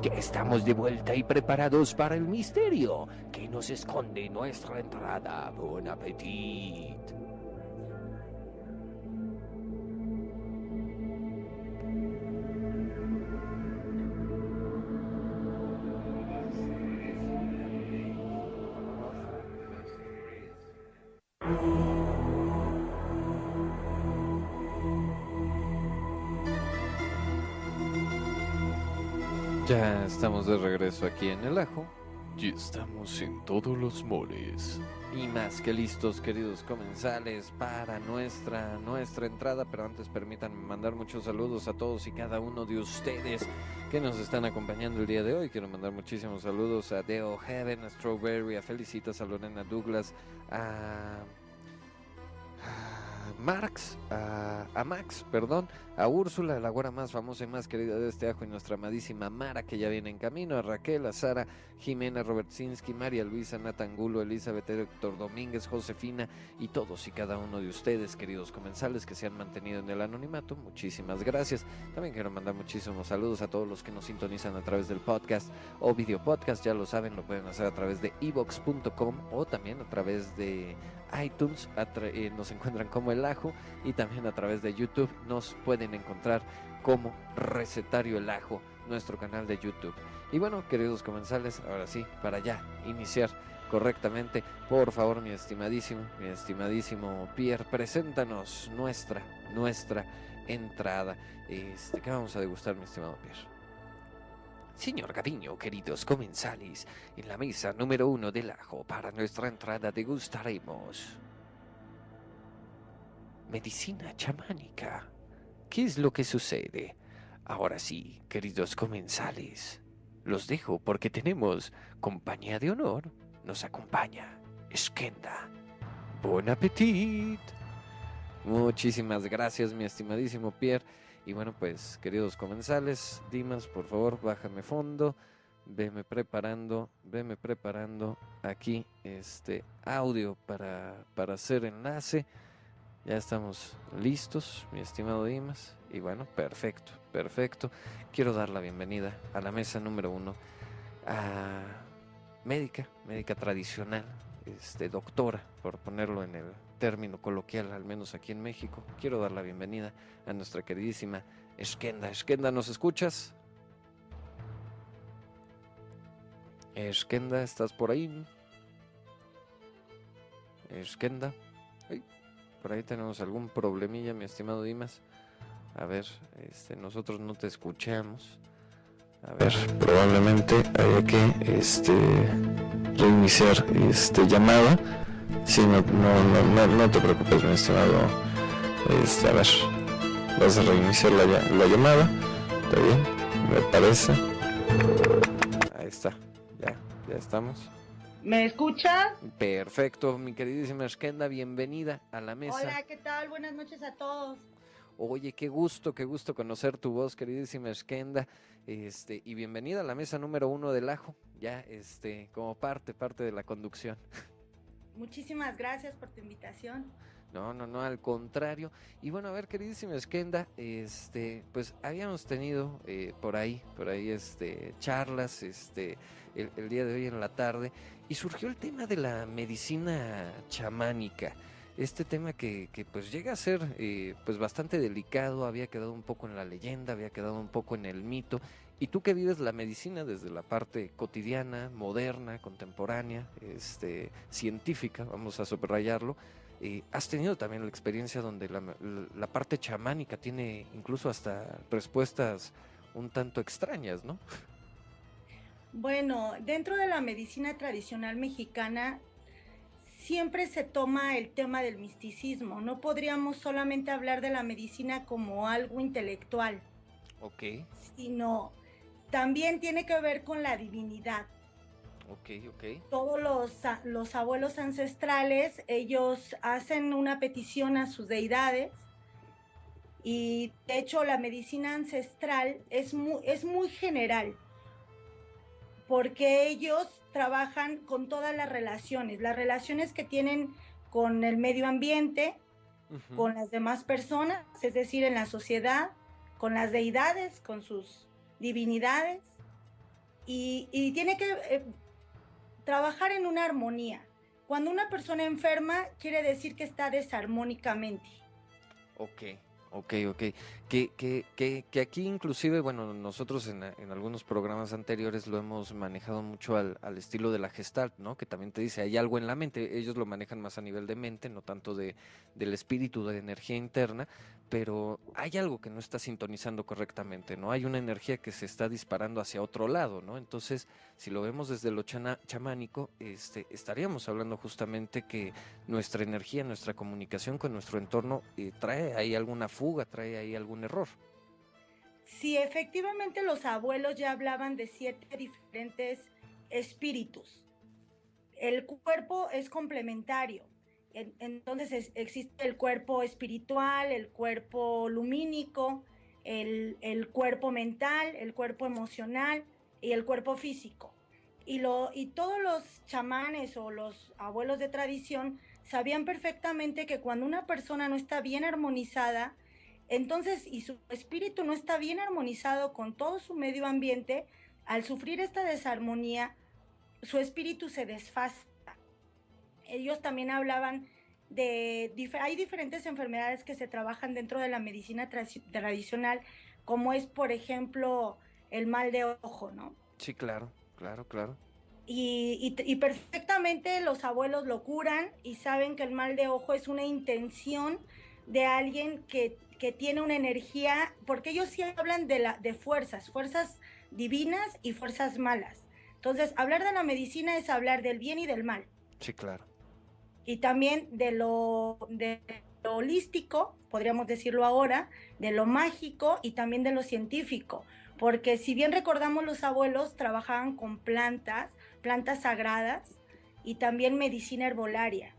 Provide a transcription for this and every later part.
Ya estamos de vuelta y preparados para el misterio que nos esconde nuestra entrada. Bon appetit. Ya estamos de regreso aquí en El Ajo. Y estamos en todos los moles. Y más que listos, queridos comensales, para nuestra entrada. Pero antes permítanme mandar muchos saludos a todos y cada uno de ustedes que nos están acompañando el día de hoy. Quiero mandar muchísimos saludos a Deo Heaven, a Strawberry, a Felicitas, a Lorena Douglas, a Max, perdón, a Úrsula, la güera más famosa y más querida de este ajo, y nuestra amadísima Mara, que ya viene en camino, a Raquel, a Sara, Jimena, Robertsinski, María Luisa, Natangulo, Elizabeth, Héctor Domínguez, Josefina y todos y cada uno de ustedes, queridos comensales, que se han mantenido en el anonimato. Muchísimas gracias. También quiero mandar muchísimos saludos a todos los que nos sintonizan a través del podcast o video podcast. Ya lo saben, lo pueden hacer a través de evox.com o también a través de iTunes, nos encuentran como El Ajo, y también a través de YouTube nos pueden encontrar como Recetario El Ajo, nuestro canal de YouTube. Y bueno, queridos comensales, ahora sí, para ya iniciar correctamente, por favor, mi estimadísimo Pierre, preséntanos nuestra entrada. ¿Qué vamos a degustar, mi estimado Pierre? Señor Gaviño, queridos comensales, en la mesa número 1 del Ajo, para nuestra entrada degustaremos medicina chamánica. ¿Qué es lo que sucede? Ahora sí, queridos comensales, los dejo porque tenemos compañía de honor. Nos acompaña Skenda. Bon appetit. Muchísimas gracias, mi estimadísimo Pierre. Y bueno, pues, queridos comensales, Dimas, por favor, bájame fondo, veme preparando aquí este audio para hacer enlace. Ya estamos listos, mi estimado Dimas. Y bueno, perfecto. Quiero dar la bienvenida a la mesa número 1 a médica tradicional, doctora, por ponerlo en el término coloquial, al menos aquí en México. Quiero dar la bienvenida a nuestra queridísima Skenda. Skenda, ¿nos escuchas? Skenda, ¿estás por ahí? Skenda. Ay, por ahí tenemos algún problemilla, mi estimado Dimas. A ver, nosotros no te escuchamos. A ver, probablemente haya que reiniciar llamada. Sí, no te preocupes, mi estimado. A ver, vas a reiniciar la llamada. ¿Está bien? Me parece. Ahí está, ya estamos. ¿Me escuchas? Perfecto, mi queridísima Skenda, bienvenida a la mesa. Hola, ¿qué tal? Buenas noches a todos. Oye, qué gusto conocer tu voz, queridísima Skenda, y bienvenida a la mesa número 1 del Ajo, ya, como parte de la conducción. Muchísimas gracias por tu invitación. No, al contrario. Y bueno, a ver, queridísima Skenda, pues habíamos tenido por ahí, charlas, el día de hoy en la tarde, y surgió el tema de la medicina chamánica. Este tema que pues llega a ser pues bastante delicado, había quedado un poco en la leyenda, había quedado un poco en el mito. Y tú que vives la medicina desde la parte cotidiana, moderna, contemporánea, científica, vamos a subrayarlo, has tenido también la experiencia donde la parte chamánica tiene incluso hasta respuestas un tanto extrañas, ¿no? Bueno, dentro de la medicina tradicional mexicana siempre se toma el tema del misticismo. No podríamos solamente hablar de la medicina como algo intelectual. Ok. Sino también tiene que ver con la divinidad. Ok. Todos los abuelos ancestrales, ellos hacen una petición a sus deidades, y de hecho la medicina ancestral es muy general, porque ellos trabajan con todas las relaciones que tienen con el medio ambiente, uh-huh, con las demás personas, es decir, en la sociedad, con las deidades, con sus divinidades, y tiene que trabajar en una armonía. Cuando una persona enferma, quiere decir que está desarmónicamente. Ok, ok. Que aquí inclusive, bueno, nosotros en algunos programas anteriores lo hemos manejado mucho al estilo de la Gestalt, ¿no? Que también te dice, hay algo en la mente, ellos lo manejan más a nivel de mente, no tanto del espíritu, de energía interna, pero hay algo que no está sintonizando correctamente, ¿no? Hay una energía que se está disparando hacia otro lado, ¿no? Entonces, si lo vemos desde lo chamánico, estaríamos hablando justamente que nuestra energía, nuestra comunicación con nuestro entorno trae ahí alguna fuga, trae ahí algún error. Sí, efectivamente los abuelos ya hablaban de 7 diferentes espíritus. El cuerpo es complementario. Entonces existe el cuerpo espiritual, el cuerpo lumínico, el cuerpo mental, el cuerpo emocional y el cuerpo físico. Y todos los chamanes o los abuelos de tradición sabían perfectamente que cuando una persona no está bien armonizada, entonces, y su espíritu no está bien armonizado con todo su medio ambiente, al sufrir esta desarmonía, su espíritu se desfasa. Ellos también hablaban hay diferentes enfermedades que se trabajan dentro de la medicina tradicional, como es, por ejemplo, el mal de ojo, ¿no? Sí, claro. Y perfectamente los abuelos lo curan y saben que el mal de ojo es una intención de alguien que tiene una energía, porque ellos sí hablan de fuerzas divinas y fuerzas malas. Entonces, hablar de la medicina es hablar del bien y del mal. Sí, claro. Y también de lo holístico, podríamos decirlo ahora, de lo mágico y también de lo científico. Porque si bien recordamos, los abuelos trabajaban con plantas sagradas y también medicina herbolaria.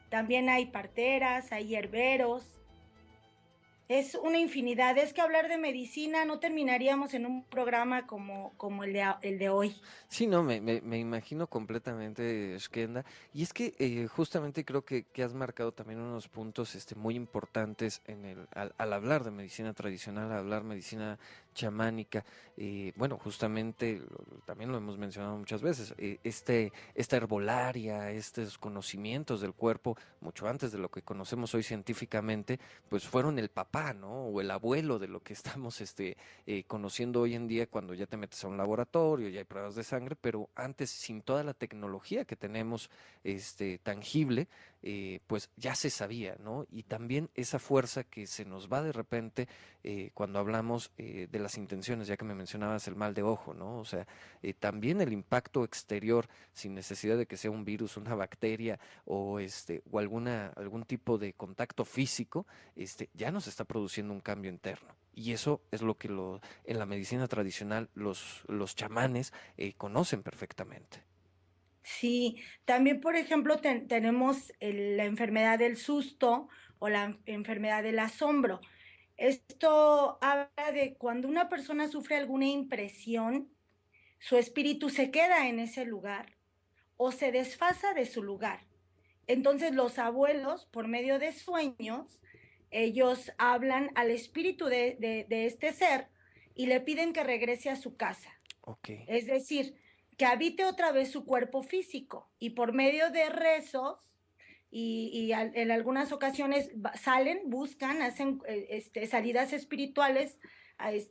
También hay parteras, hay herberos. Es una infinidad. Es que hablar de medicina no terminaríamos en un programa como el de hoy. Sí, no, me imagino completamente, Shkenda. Y es que justamente creo que has marcado también unos puntos muy importantes al hablar de medicina tradicional, al hablar medicina chamánica. Bueno, justamente también lo hemos mencionado muchas veces. Esta herbolaria, estos conocimientos del cuerpo, mucho antes de lo que conocemos hoy científicamente, pues fueron el papá, ¿no? O el abuelo de lo que estamos conociendo hoy en día cuando ya te metes a un laboratorio, ya hay pruebas de sangre, pero antes sin toda la tecnología que tenemos tangible, pues ya se sabía, ¿no? Y también esa fuerza que se nos va de repente cuando hablamos de las intenciones, ya que me mencionabas el mal de ojo, ¿no? O sea, también el impacto exterior, sin necesidad de que sea un virus, una bacteria o algún tipo de contacto físico, ya nos está produciendo un cambio interno. Y eso es lo que en la medicina tradicional los chamanes conocen perfectamente. Sí, también, por ejemplo, tenemos la enfermedad del susto o la enfermedad del asombro. Esto habla de cuando una persona sufre alguna impresión, su espíritu se queda en ese lugar o se desfasa de su lugar. Entonces los abuelos, por medio de sueños, ellos hablan al espíritu de este ser y le piden que regrese a su casa. Ok. Es decir, que habite otra vez su cuerpo físico y por medio de rezos en algunas ocasiones salen, buscan, hacen salidas espirituales,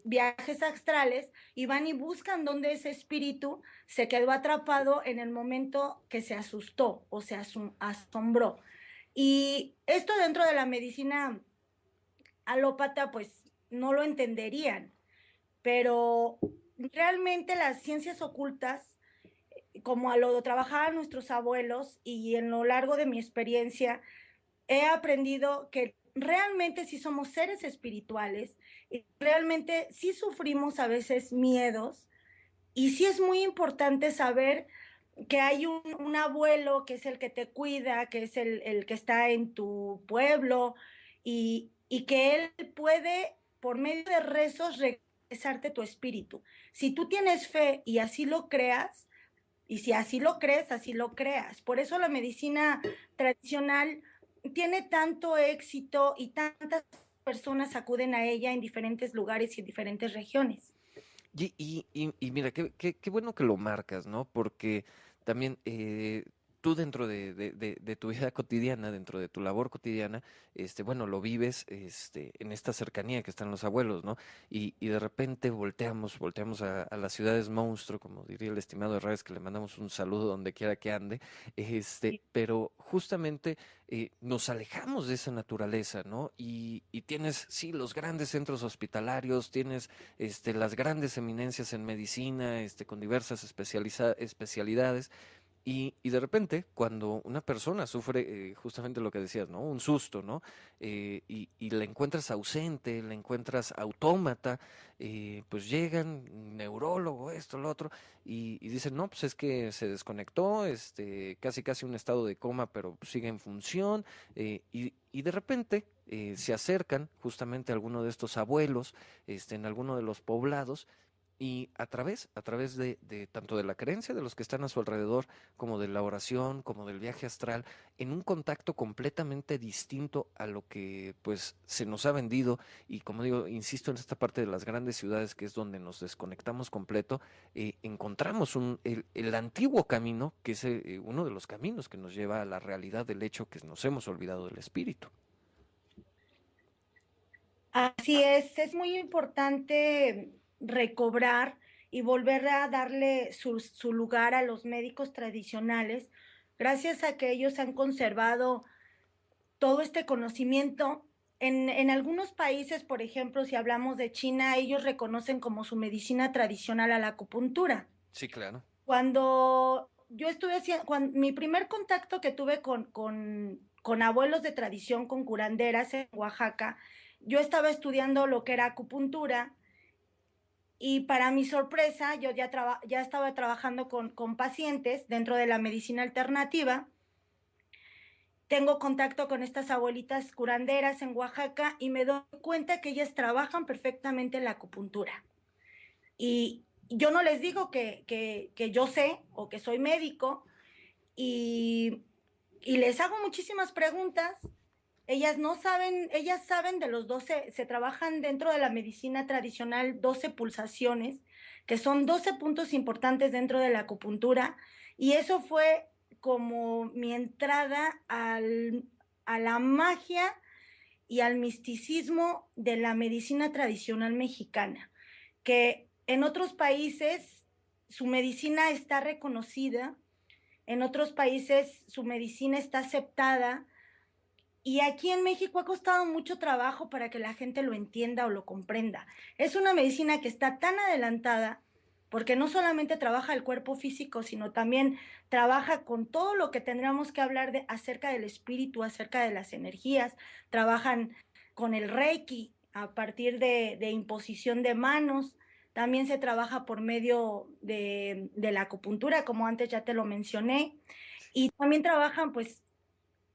viajes astrales y van y buscan donde ese espíritu se quedó atrapado en el momento que se asustó o se asombró. Y esto dentro de la medicina alópata pues no lo entenderían, pero realmente las ciencias ocultas, como a lo trabajaban nuestros abuelos y en lo largo de mi experiencia, he aprendido que realmente sí somos seres espirituales y realmente sí sufrimos a veces miedos y sí es muy importante saber que hay un abuelo que es el que te cuida, que es el que está en tu pueblo y que él puede, por medio de rezos, regresarte tu espíritu. Si tú tienes fe y así lo creas, y si así lo crees, así lo creas. Por eso la medicina tradicional tiene tanto éxito y tantas personas acuden a ella en diferentes lugares y en diferentes regiones. Y mira, qué bueno que lo marcas, ¿no? Porque también tú dentro de tu vida cotidiana, dentro de tu labor cotidiana, bueno, lo vives en esta cercanía que están los abuelos, ¿no? Y de repente volteamos a las ciudades monstruo, como diría el estimado Herrera, que le mandamos un saludo donde quiera que ande, pero justamente nos alejamos de esa naturaleza, ¿no? Y tienes, sí, los grandes centros hospitalarios, tienes las grandes eminencias en medicina, con diversas especialidades, y de repente, cuando una persona sufre justamente lo que decías, ¿no? Un susto, ¿no? Y la encuentras ausente, la encuentras autómata, pues llegan, neurólogo, esto, lo otro, y dicen, no, pues es que se desconectó, casi un estado de coma, pero sigue en función, y de repente se acercan justamente a alguno de estos abuelos, en alguno de los poblados, y a través de tanto de la creencia de los que están a su alrededor, como de la oración, como del viaje astral, en un contacto completamente distinto a lo que pues se nos ha vendido, y como digo, insisto en esta parte de las grandes ciudades que es donde nos desconectamos completo, encontramos el antiguo camino, que es uno de los caminos que nos lleva a la realidad del hecho que nos hemos olvidado del espíritu. Así es muy importante recobrar y volver a darle su lugar a los médicos tradicionales, gracias a que ellos han conservado todo este conocimiento. En algunos países, por ejemplo, si hablamos de China, ellos reconocen como su medicina tradicional a la acupuntura. Sí, claro. Cuando yo estuve haciendo, mi primer contacto que tuve con abuelos de tradición, con curanderas en Oaxaca, yo estaba estudiando lo que era acupuntura y para mi sorpresa, yo ya estaba trabajando con pacientes dentro de la medicina alternativa. Tengo contacto con estas abuelitas curanderas en Oaxaca y me doy cuenta que ellas trabajan perfectamente la acupuntura. Y yo no les digo que yo sé o que soy médico y, y les hago muchísimas preguntas. Ellas no saben, ellas saben de los 12, se trabajan dentro de la medicina tradicional 12 pulsaciones, que son 12 puntos importantes dentro de la acupuntura, y eso fue como mi entrada a la magia y al misticismo de la medicina tradicional mexicana, que en otros países su medicina está reconocida, en otros países su medicina está aceptada, y aquí en México ha costado mucho trabajo para que la gente lo entienda o lo comprenda. Es una medicina que está tan adelantada porque no solamente trabaja el cuerpo físico, sino también trabaja con todo lo que tendríamos que hablar acerca del espíritu, acerca de las energías. Trabajan con el Reiki a partir de imposición de manos. También se trabaja por medio de la acupuntura, como antes ya te lo mencioné. Y también trabajan, pues,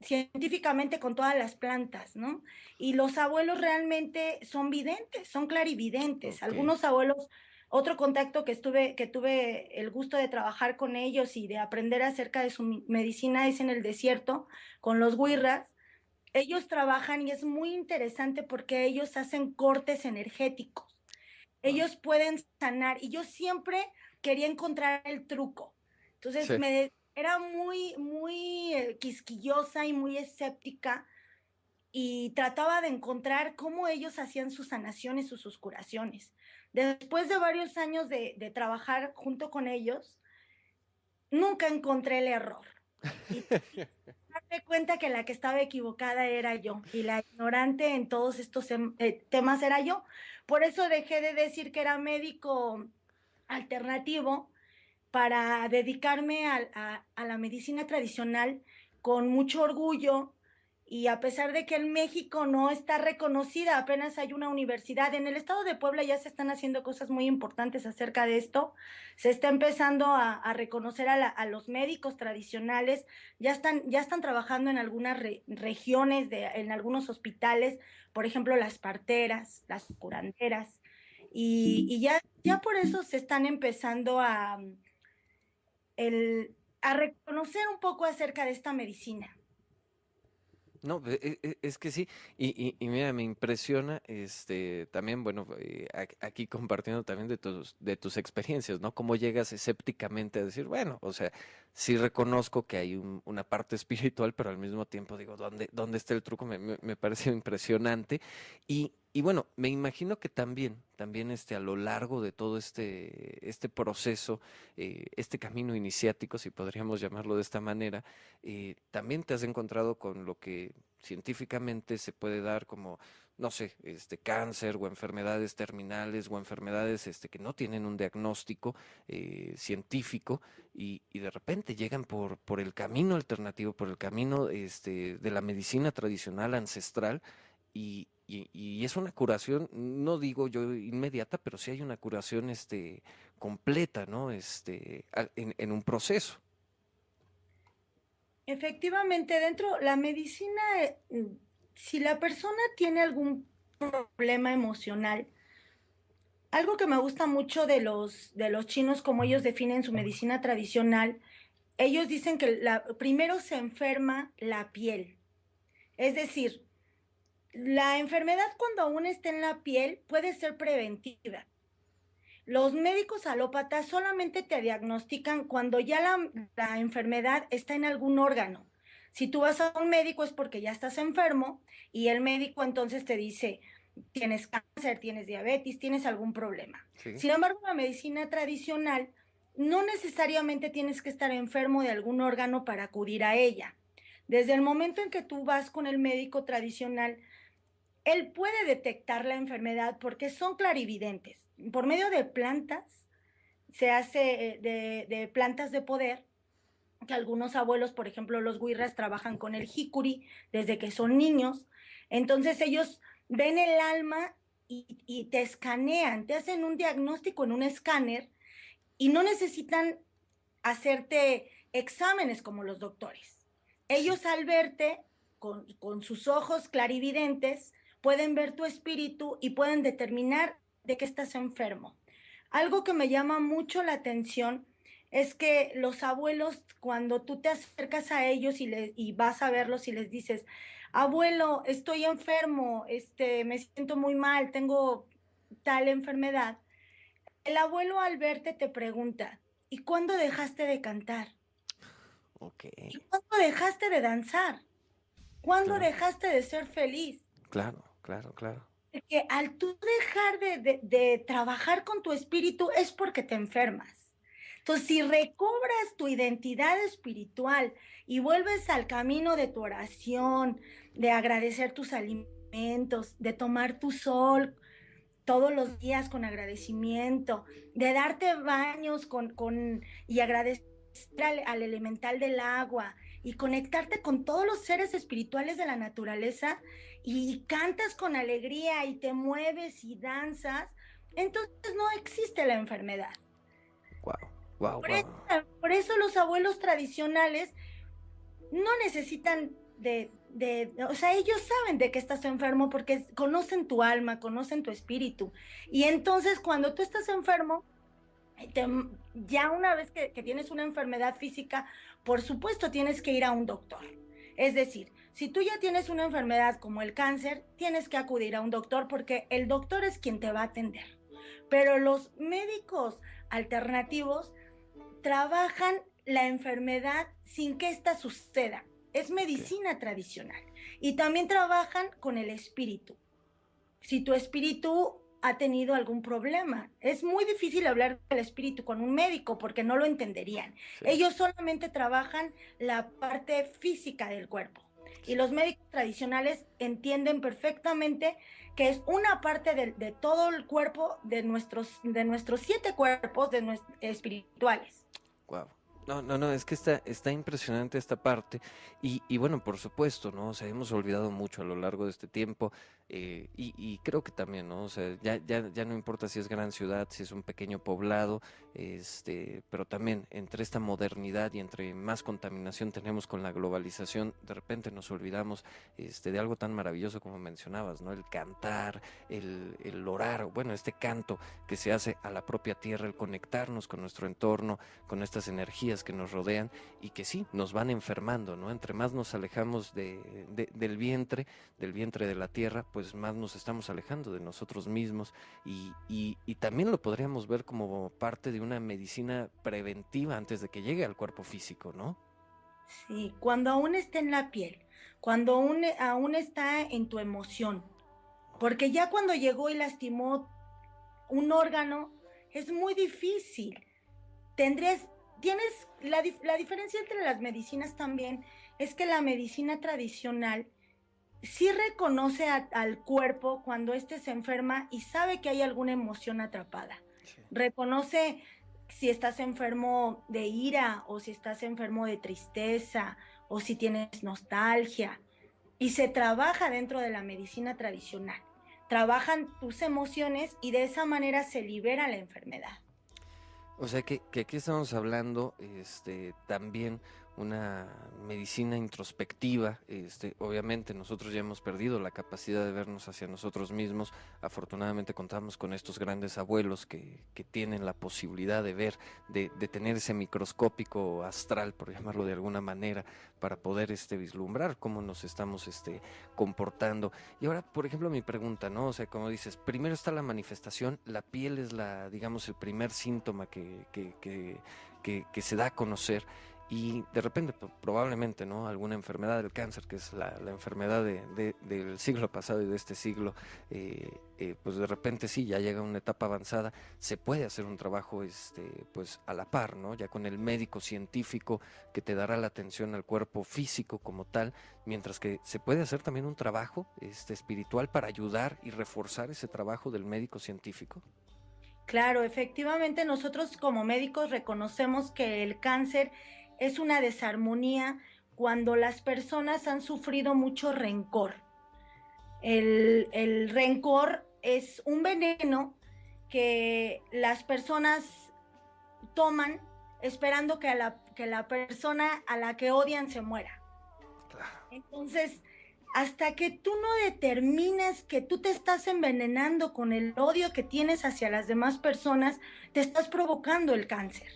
científicamente con todas las plantas, ¿no? Y los abuelos realmente son videntes, son clarividentes. Ok. Algunos abuelos, otro contacto que tuve el gusto de trabajar con ellos y de aprender acerca de su medicina es en el desierto, con los huirras. Ellos trabajan y es muy interesante porque ellos hacen cortes energéticos. Wow. Ellos pueden sanar y yo siempre quería encontrar el truco. Entonces Sí. era muy quisquillosa y muy escéptica y trataba de encontrar cómo ellos hacían sus sanaciones o sus curaciones. Después de varios años de trabajar junto con ellos, nunca encontré el error. Y darme cuenta que la que estaba equivocada era yo y la ignorante en todos estos temas era yo. Por eso dejé de decir que era médico alternativo para dedicarme a la medicina tradicional con mucho orgullo. Y a pesar de que en México no está reconocida, apenas hay una universidad. En el estado de Puebla ya se están haciendo cosas muy importantes acerca de esto. Se está empezando a reconocer a los médicos tradicionales. Ya están trabajando en algunas regiones, en algunos hospitales, por ejemplo, las parteras, las curanderas. Y ya por eso se están empezando a reconocer un poco acerca de esta medicina. No, es que sí, y mira, me impresiona, también, bueno, aquí compartiendo también de tus experiencias, ¿no? Cómo llegas escépticamente a decir, bueno, o sea, sí reconozco que hay una parte espiritual, pero al mismo tiempo digo, ¿dónde está el truco? Me parece impresionante, y bueno, me imagino que también, a lo largo de todo este proceso, este camino iniciático, si podríamos llamarlo de esta manera, también te has encontrado con lo que científicamente se puede dar como, no sé, cáncer o enfermedades terminales o enfermedades que no tienen un diagnóstico científico y de repente llegan por el camino alternativo, por el camino de la medicina tradicional ancestral y es una curación, no digo yo inmediata, pero sí hay una curación completa, ¿no? En un proceso. Efectivamente, dentro la medicina, si la persona tiene algún problema emocional, algo que me gusta mucho de los chinos, como ellos definen su medicina tradicional, ellos dicen que primero se enferma la piel. Es decir, la enfermedad cuando aún está en la piel puede ser preventiva. Los médicos alópatas solamente te diagnostican cuando ya la enfermedad está en algún órgano. Si tú vas a un médico es porque ya estás enfermo y el médico entonces te dice, tienes cáncer, tienes diabetes, tienes algún problema. Sí. Sin embargo, la medicina tradicional no necesariamente tienes que estar enfermo de algún órgano para acudir a ella. Desde el momento en que tú vas con el médico tradicional, él puede detectar la enfermedad porque son clarividentes. Por medio de plantas, se hace de plantas de poder, que algunos abuelos, por ejemplo, los huirras, trabajan con el jicuri desde que son niños. Entonces ellos ven el alma y te escanean, te hacen un diagnóstico en un escáner y no necesitan hacerte exámenes como los doctores. Ellos al verte con sus ojos clarividentes pueden ver tu espíritu y pueden determinar de qué estás enfermo. Algo que me llama mucho la atención es que los abuelos, cuando tú te acercas a ellos y vas a verlos y les dices, abuelo, estoy enfermo, me siento muy mal, tengo tal enfermedad, el abuelo al verte te pregunta, ¿y cuándo dejaste de cantar? Ok, ¿Y cuándo dejaste de danzar? ¿Cuándo claro, dejaste de ser feliz? claro, claro, claro. Porque al tú dejar de trabajar con tu espíritu es porque te enfermas. Entonces, si recobras tu identidad espiritual y vuelves al camino de tu oración, de agradecer tus alimentos, de tomar tu sol todos los días con agradecimiento, de darte baños y agradecer al elemental del agua y conectarte con todos los seres espirituales de la naturaleza y cantas con alegría y te mueves y danzas, entonces no existe la enfermedad. Wow, wow, Por wow. eso, por eso los abuelos tradicionales no necesitan o sea, ellos saben de que estás enfermo porque conocen tu alma, conocen tu espíritu. Y entonces cuando tú estás enfermo, te, ya una vez que tienes una enfermedad física, por supuesto tienes que ir a un doctor. Es decir, si tú ya tienes una enfermedad como el cáncer, tienes que acudir a un doctor porque el doctor es quien te va a atender. Pero los médicos alternativos trabajan la enfermedad sin que ésta suceda. Es Ok, medicina tradicional. Y también trabajan con el espíritu. Si tu espíritu ha tenido algún problema, es muy difícil hablar del espíritu con un médico porque no lo entenderían. sí, Ellos solamente trabajan la parte física del cuerpo. Y los médicos tradicionales entienden perfectamente que es una parte de todo el cuerpo, de nuestros 7 cuerpos espirituales. wow. No, no, no, es que está impresionante esta parte y bueno, por supuesto, ¿no? O sea, hemos olvidado mucho a lo largo de este tiempo y creo que también, ¿no? O sea, ya no importa si es gran ciudad, si es un pequeño poblado, pero también entre esta modernidad y entre más contaminación tenemos con la globalización, de repente nos olvidamos de algo tan maravilloso como mencionabas, ¿no? El cantar, el orar, bueno, este canto que se hace a la propia tierra, el conectarnos con nuestro entorno, con estas energías energías que nos rodean y que sí, nos van enfermando, ¿no? Entre más nos alejamos del vientre de la tierra, pues más nos estamos alejando de nosotros mismos y también lo podríamos ver como parte de una medicina preventiva antes de que llegue al cuerpo físico, ¿no? Sí, cuando aún está en la piel, cuando aún está en tu emoción, porque ya cuando llegó y lastimó un órgano, es muy difícil. Tendrías, tienes, la diferencia entre las medicinas también es que la medicina tradicional sí reconoce al cuerpo cuando éste se enferma y sabe que hay alguna emoción atrapada. Sí. Reconoce si estás enfermo de ira o si estás enfermo de tristeza o si tienes nostalgia. Y se trabaja dentro de la medicina tradicional. Trabajan tus emociones y de esa manera se libera la enfermedad. O sea que aquí estamos hablando también una medicina introspectiva. Obviamente nosotros ya hemos perdido la capacidad de vernos hacia nosotros mismos. Afortunadamente contamos con estos grandes abuelos que tienen la posibilidad de ver, de tener ese microscópico astral, por llamarlo de alguna manera, para poder vislumbrar cómo nos estamos comportando. Y ahora, por ejemplo, mi pregunta, ¿no? O sea, como dices, primero está la manifestación, la piel es digamos, el primer síntoma que se da a conocer y de repente probablemente, ¿no? Alguna enfermedad del cáncer, que es la enfermedad del siglo pasado y de este siglo, pues de repente sí, ya llega a una etapa avanzada, se puede hacer un trabajo pues a la par, ¿no? Ya con el médico científico que te dará la atención al cuerpo físico como tal, mientras que se puede hacer también un trabajo espiritual para ayudar y reforzar ese trabajo del médico científico. Claro, efectivamente nosotros como médicos reconocemos que el cáncer es una desarmonía cuando las personas han sufrido mucho rencor. El rencor es un veneno que las personas toman esperando que la persona a la que odian se muera. Claro. Entonces, hasta que tú no determines que tú te estás envenenando con el odio que tienes hacia las demás personas, te estás provocando el cáncer.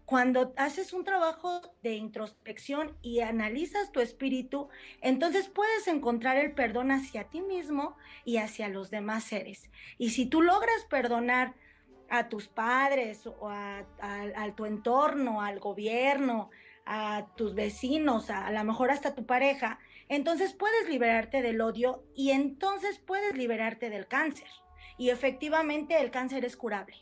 Cuando haces un trabajo de introspección y analizas tu espíritu, entonces puedes encontrar el perdón hacia ti mismo y hacia los demás seres. Y si tú logras perdonar a tus padres o a tu entorno, al gobierno, a tus vecinos, a lo mejor hasta tu pareja, entonces puedes liberarte del odio y entonces puedes liberarte del cáncer. Y efectivamente el cáncer es curable.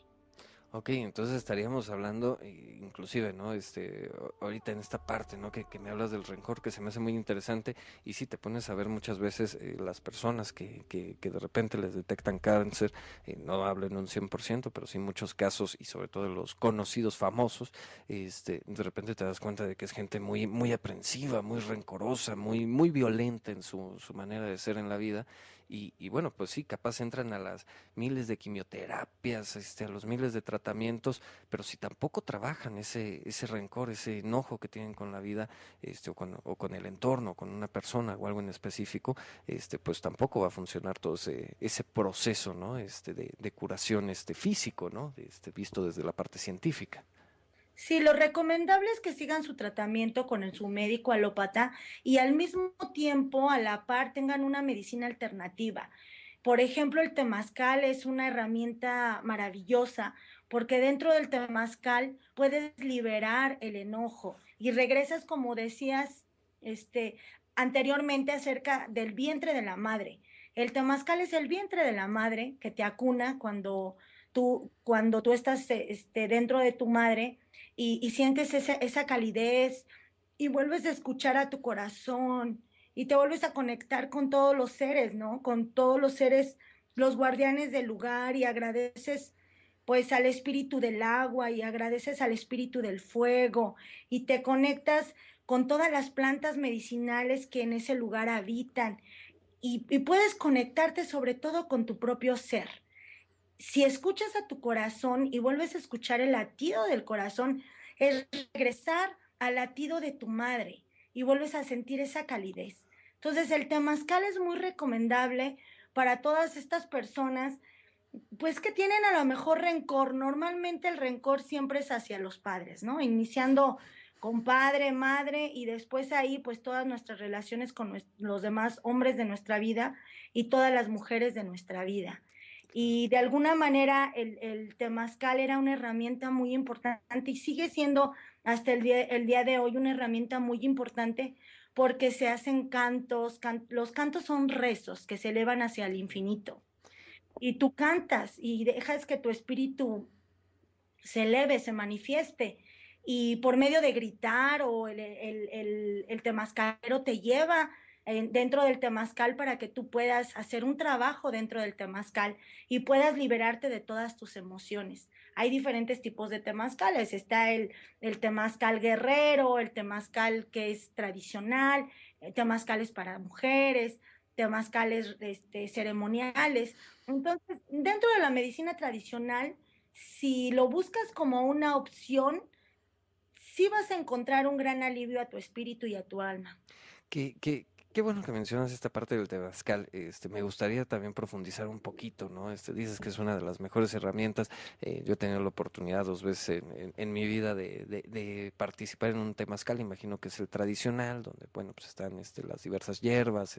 Ok, entonces estaríamos hablando, inclusive, ¿no? Ahorita en esta parte, ¿no? Que me hablas del rencor, que se me hace muy interesante, y sí te pones a ver muchas veces las personas que de repente les detectan cáncer, no hablo en un 100%, pero sí muchos casos, y sobre todo los conocidos famosos, de repente te das cuenta de que es gente muy, muy aprensiva, muy rencorosa, muy violenta en su manera de ser en la vida, y bueno, pues sí, capaz entran a las miles de quimioterapias, a los miles de tratamientos, pero si tampoco trabajan ese rencor, ese enojo que tienen con la vida, o con el entorno, con una persona o algo en específico, pues tampoco va a funcionar todo ese proceso, ¿no? De curación, físico, ¿no? Visto desde la parte científica. Sí, lo recomendable es que sigan su tratamiento con su médico alópata y al mismo tiempo, a la par, tengan una medicina alternativa. Por ejemplo, el temazcal es una herramienta maravillosa porque dentro del temazcal puedes liberar el enojo y regresas, como decías, este, anteriormente acerca del vientre de la madre. El temazcal es el vientre de la madre que te acuna cuando tú estás dentro de tu madre y sientes esa calidez y vuelves a escuchar a tu corazón y te vuelves a conectar con todos los seres, ¿no? Con todos los seres, los guardianes del lugar y agradeces pues al espíritu del agua y agradeces al espíritu del fuego y te conectas con todas las plantas medicinales que en ese lugar habitan y puedes conectarte sobre todo con tu propio ser. Si escuchas a tu corazón y vuelves a escuchar el latido del corazón, es regresar al latido de tu madre y vuelves a sentir esa calidez. Entonces, el temazcal es muy recomendable para todas estas personas Pues que tienen a lo mejor rencor. Normalmente el rencor siempre es hacia los padres, ¿no? Iniciando con padre, madre y después ahí pues todas nuestras relaciones con los demás hombres de nuestra vida y todas las mujeres de nuestra vida. Y de alguna manera el temazcal era una herramienta muy importante y sigue siendo hasta el día de hoy una herramienta muy importante porque se hacen cantos, los cantos son rezos que se elevan hacia el infinito y tú cantas y dejas que tu espíritu se eleve, se manifieste. Y por medio de gritar o el temazcalero te lleva dentro del temazcal para que tú puedas hacer un trabajo dentro del temazcal y puedas liberarte de todas tus emociones. Hay diferentes tipos de temazcales. Está el temazcal guerrero, el temazcal que es tradicional, temazcales para mujeres, temazcales ceremoniales. Entonces, dentro de la medicina tradicional, si lo buscas como una opción, sí vas a encontrar un gran alivio a tu espíritu y a tu alma. Qué bueno que mencionas esta parte del temazcal. Me gustaría también profundizar un poquito, ¿no? Dices que es una de las mejores herramientas. Yo he tenido la oportunidad 2 veces en mi vida de participar en un temazcal. Imagino que es el tradicional, donde, bueno, pues están las diversas hierbas,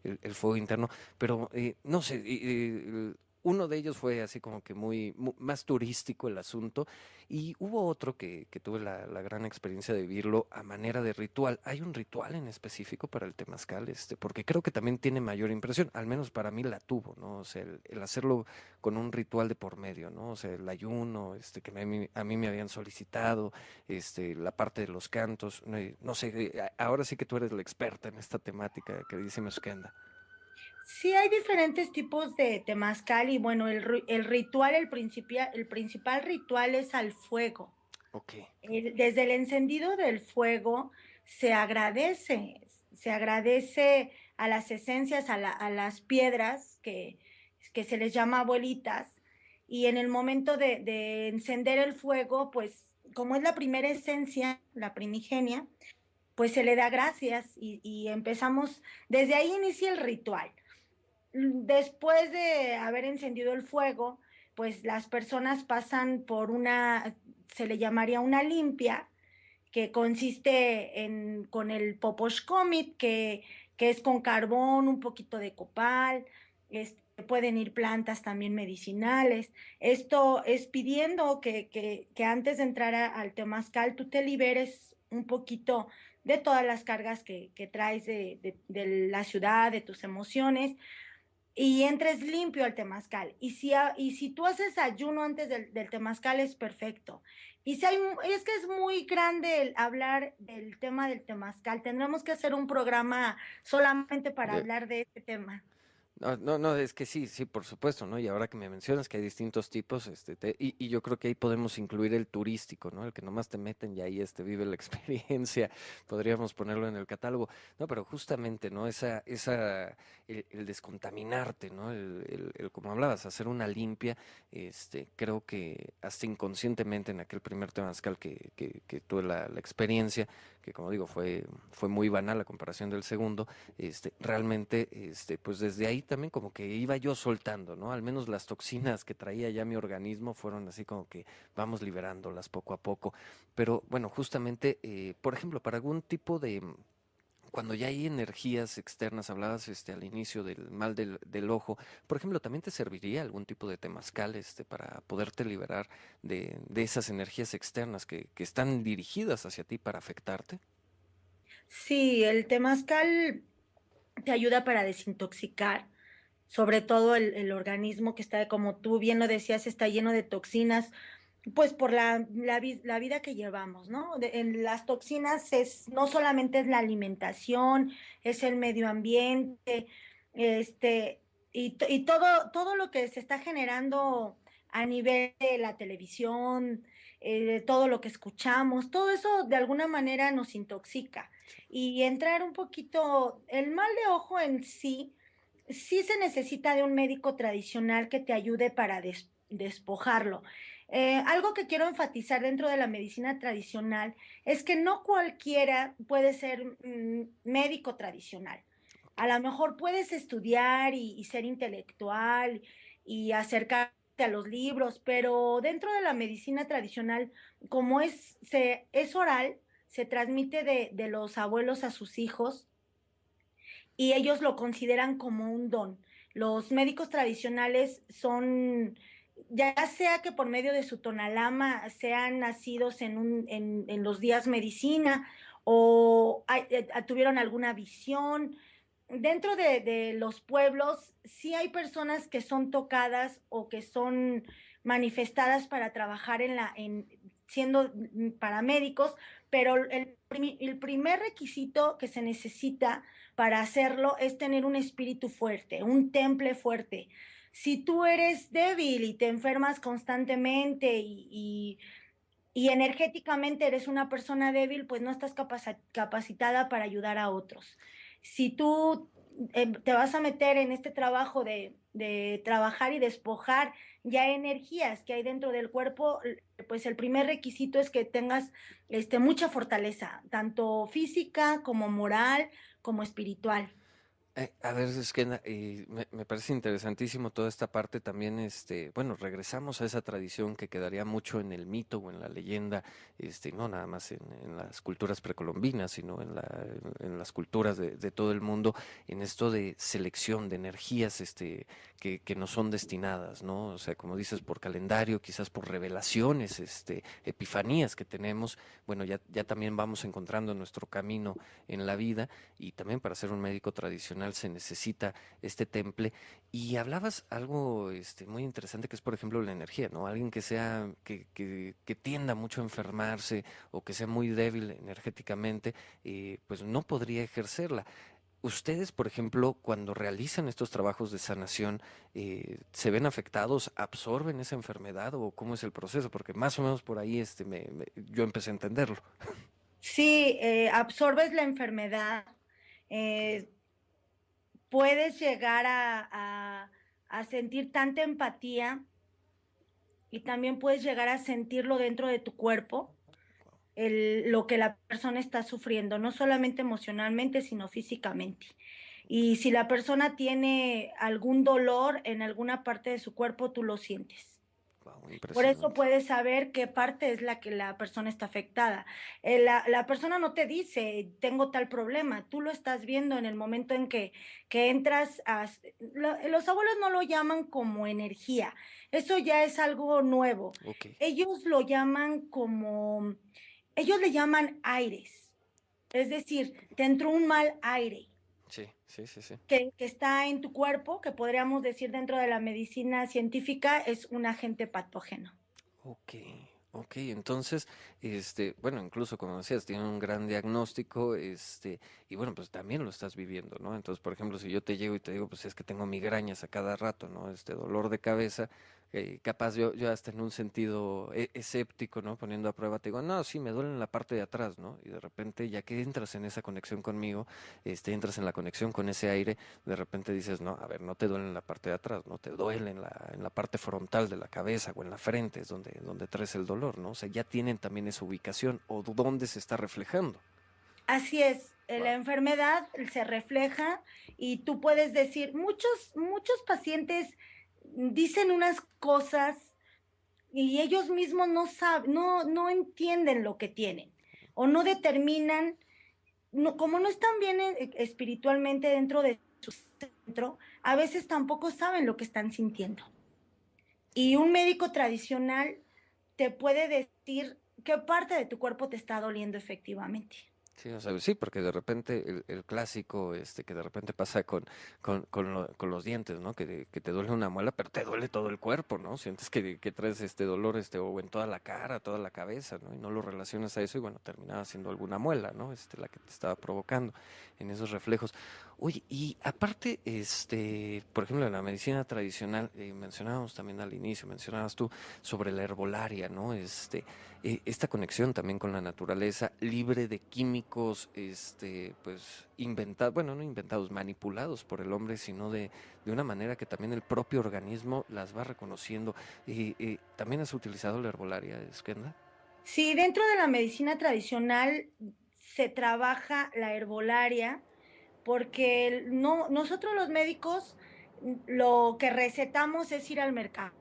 el fuego interno. Pero no sé, uno de ellos fue así como que más turístico el asunto, y hubo otro que tuve la gran experiencia de vivirlo a manera de ritual. ¿Hay un ritual en específico para el temazcal? Porque creo que también tiene mayor impresión, al menos para mí la tuvo, ¿no? O sea, el hacerlo con un ritual de por medio, ¿no? O sea, el ayuno, que a mí me habían solicitado, la parte de los cantos, no sé, ahora sí que tú eres la experta en esta temática, queridísima Skenda. Sí, hay diferentes tipos de temazcal y bueno, el ritual, el principal ritual es al fuego. Ok. Desde el encendido del fuego se agradece a las esencias, a las piedras que se les llama abuelitas, y en el momento de encender el fuego, pues como es la primera esencia, la primigenia, pues se le da gracias y empezamos, desde ahí inicia el ritual. Después de haber encendido el fuego, pues las personas pasan por se le llamaría una limpia, que consiste con el poposhkomit, que es con carbón, un poquito de copal, pueden ir plantas también medicinales. Esto es pidiendo que antes de entrar al temazcal tú te liberes un poquito de todas las cargas que traes de la ciudad, de tus emociones, y entres limpio al temazcal. Y si tú haces ayuno antes del temazcal es perfecto. Y si es que es muy grande el hablar del tema del temazcal. Tendremos que hacer un programa solamente para hablar de este tema. No, no, no, es que sí, sí, por supuesto, ¿no? Y ahora que me mencionas que hay distintos tipos, y yo creo que ahí podemos incluir el turístico, ¿no? El que nomás te meten y ahí vive la experiencia, podríamos ponerlo en el catálogo. No, pero justamente, ¿no? El descontaminarte, ¿no? Como hablabas, hacer una limpia, creo que hasta inconscientemente en aquel primer temazcal que tuve la experiencia, que como digo, fue muy banal a comparación del segundo, realmente, pues desde ahí también como que iba yo soltando, ¿no? Al menos las toxinas que traía ya mi organismo fueron así como que vamos liberándolas poco a poco. Pero bueno, justamente, por ejemplo, para algún tipo de... Cuando ya hay energías externas, hablabas al inicio del mal del ojo, por ejemplo, ¿también te serviría algún tipo de temazcal para poderte liberar de esas energías externas que están dirigidas hacia ti para afectarte? Sí, el temazcal te ayuda para desintoxicar, sobre todo el organismo que está, como tú bien lo decías, está lleno de toxinas, pues por la vida que llevamos, ¿no? En las toxinas no solamente es la alimentación, es el medio ambiente, este, y todo lo que se está generando a nivel de la televisión, de todo lo que escuchamos, todo eso de alguna manera nos intoxica. Y entrar un poquito, el mal de ojo en sí, sí se necesita de un médico tradicional que te ayude para despojarlo. Algo que quiero enfatizar dentro de la medicina tradicional es que no cualquiera puede ser médico tradicional. A lo mejor puedes estudiar y ser intelectual y acercarte a los libros, pero dentro de la medicina tradicional, como es oral, se transmite de los abuelos a sus hijos y ellos lo consideran como un don. Los médicos tradicionales son, ya sea que por medio de su tonalama sean nacidos en los días medicina o tuvieron alguna visión. Dentro de los pueblos sí hay personas que son tocadas o que son manifestadas para trabajar siendo paramédicos, pero el primer requisito que se necesita para hacerlo es tener un espíritu fuerte, un temple fuerte. Si tú eres débil y te enfermas constantemente y energéticamente eres una persona débil, pues no estás capacitada para ayudar a otros. Si tú te vas a meter en este trabajo de trabajar y despojar ya energías que hay dentro del cuerpo, pues el primer requisito es que tengas mucha fortaleza, tanto física como moral, como espiritual. A ver, es que me parece interesantísimo toda esta parte también, bueno, regresamos a esa tradición que quedaría mucho en el mito o en la leyenda, no nada más en las culturas precolombinas, sino en las culturas de todo el mundo, en esto de selección de energías, que no son destinadas, ¿no? O sea, como dices, por calendario, quizás por revelaciones, epifanías que tenemos, bueno, ya también vamos encontrando nuestro camino en la vida y también para ser un médico tradicional se necesita este temple. Y hablabas algo muy interesante que es, por ejemplo, la energía, ¿no? Alguien que sea, que tienda mucho a enfermarse o que sea muy débil energéticamente, pues no podría ejercerla. Ustedes, por ejemplo, cuando realizan estos trabajos de sanación, ¿se ven afectados? ¿Absorben esa enfermedad o cómo es el proceso? Porque más o menos por ahí yo empecé a entenderlo. Sí, absorbes la enfermedad, eh, puedes llegar a sentir tanta empatía y también puedes llegar a sentirlo dentro de tu cuerpo, lo que la persona está sufriendo, no solamente emocionalmente, sino físicamente. Y si la persona tiene algún dolor en alguna parte de su cuerpo, tú lo sientes. Wow, Por eso impresionante. puedes saber qué parte es la que la persona está afectada. La persona no te dice, tengo tal problema, tú lo estás viendo en el momento en que entras los abuelos no lo llaman como energía, eso ya es algo nuevo. Ok, Ellos lo llaman ellos le llaman aires, es decir, te entró un mal aire sí, sí, sí, sí. que está en tu cuerpo, que podríamos decir dentro de la medicina científica es un agente patógeno. Ok, ok, entonces, bueno, incluso como decías, tiene un gran diagnóstico, y bueno, pues también lo estás viviendo, ¿no? Entonces, por ejemplo, si yo te llego y te digo, pues es que tengo migrañas a cada rato, ¿no? Este dolor de cabeza, capaz yo hasta en un sentido escéptico, ¿no? Poniendo a prueba, te digo, no, sí, me duele en la parte de atrás, ¿no? Y de repente, ya que entras en esa conexión conmigo, entras en la conexión con ese aire, de repente dices, no, a ver, no te duele en la parte de atrás, no te duele en la parte frontal de la cabeza o en la frente, es donde traes el dolor, ¿no? O sea, ya tienen también esa ubicación o dónde se está reflejando. Así es, la Wow. enfermedad se refleja y tú puedes decir, muchos pacientes dicen unas cosas y ellos mismos no saben, no entienden lo que tienen o no determinan, como no están bien espiritualmente dentro de su centro, a veces tampoco saben lo que están sintiendo. Y un médico tradicional te puede decir qué parte de tu cuerpo te está doliendo efectivamente. Sí, o sea, sí, porque de repente el clásico, que de repente pasa con los dientes, ¿no? Que te duele una muela, pero te duele todo el cuerpo, ¿no? Sientes que traes este dolor, o en toda la cara, toda la cabeza, ¿no? Y no lo relacionas a eso y bueno, terminaba siendo alguna muela, ¿no? La que te estaba provocando en esos reflejos. Oye, y aparte, por ejemplo, en la medicina tradicional, mencionábamos también al inicio, mencionabas tú sobre la herbolaria, ¿no? Esta conexión también con la naturaleza, libre de químicos, pues inventados, bueno, no inventados, manipulados por el hombre, sino de una manera que también el propio organismo las va reconociendo. ¿También has utilizado la herbolaria, Skenda? Sí, dentro de la medicina tradicional se trabaja la herbolaria porque nosotros los médicos lo que recetamos es ir al mercado.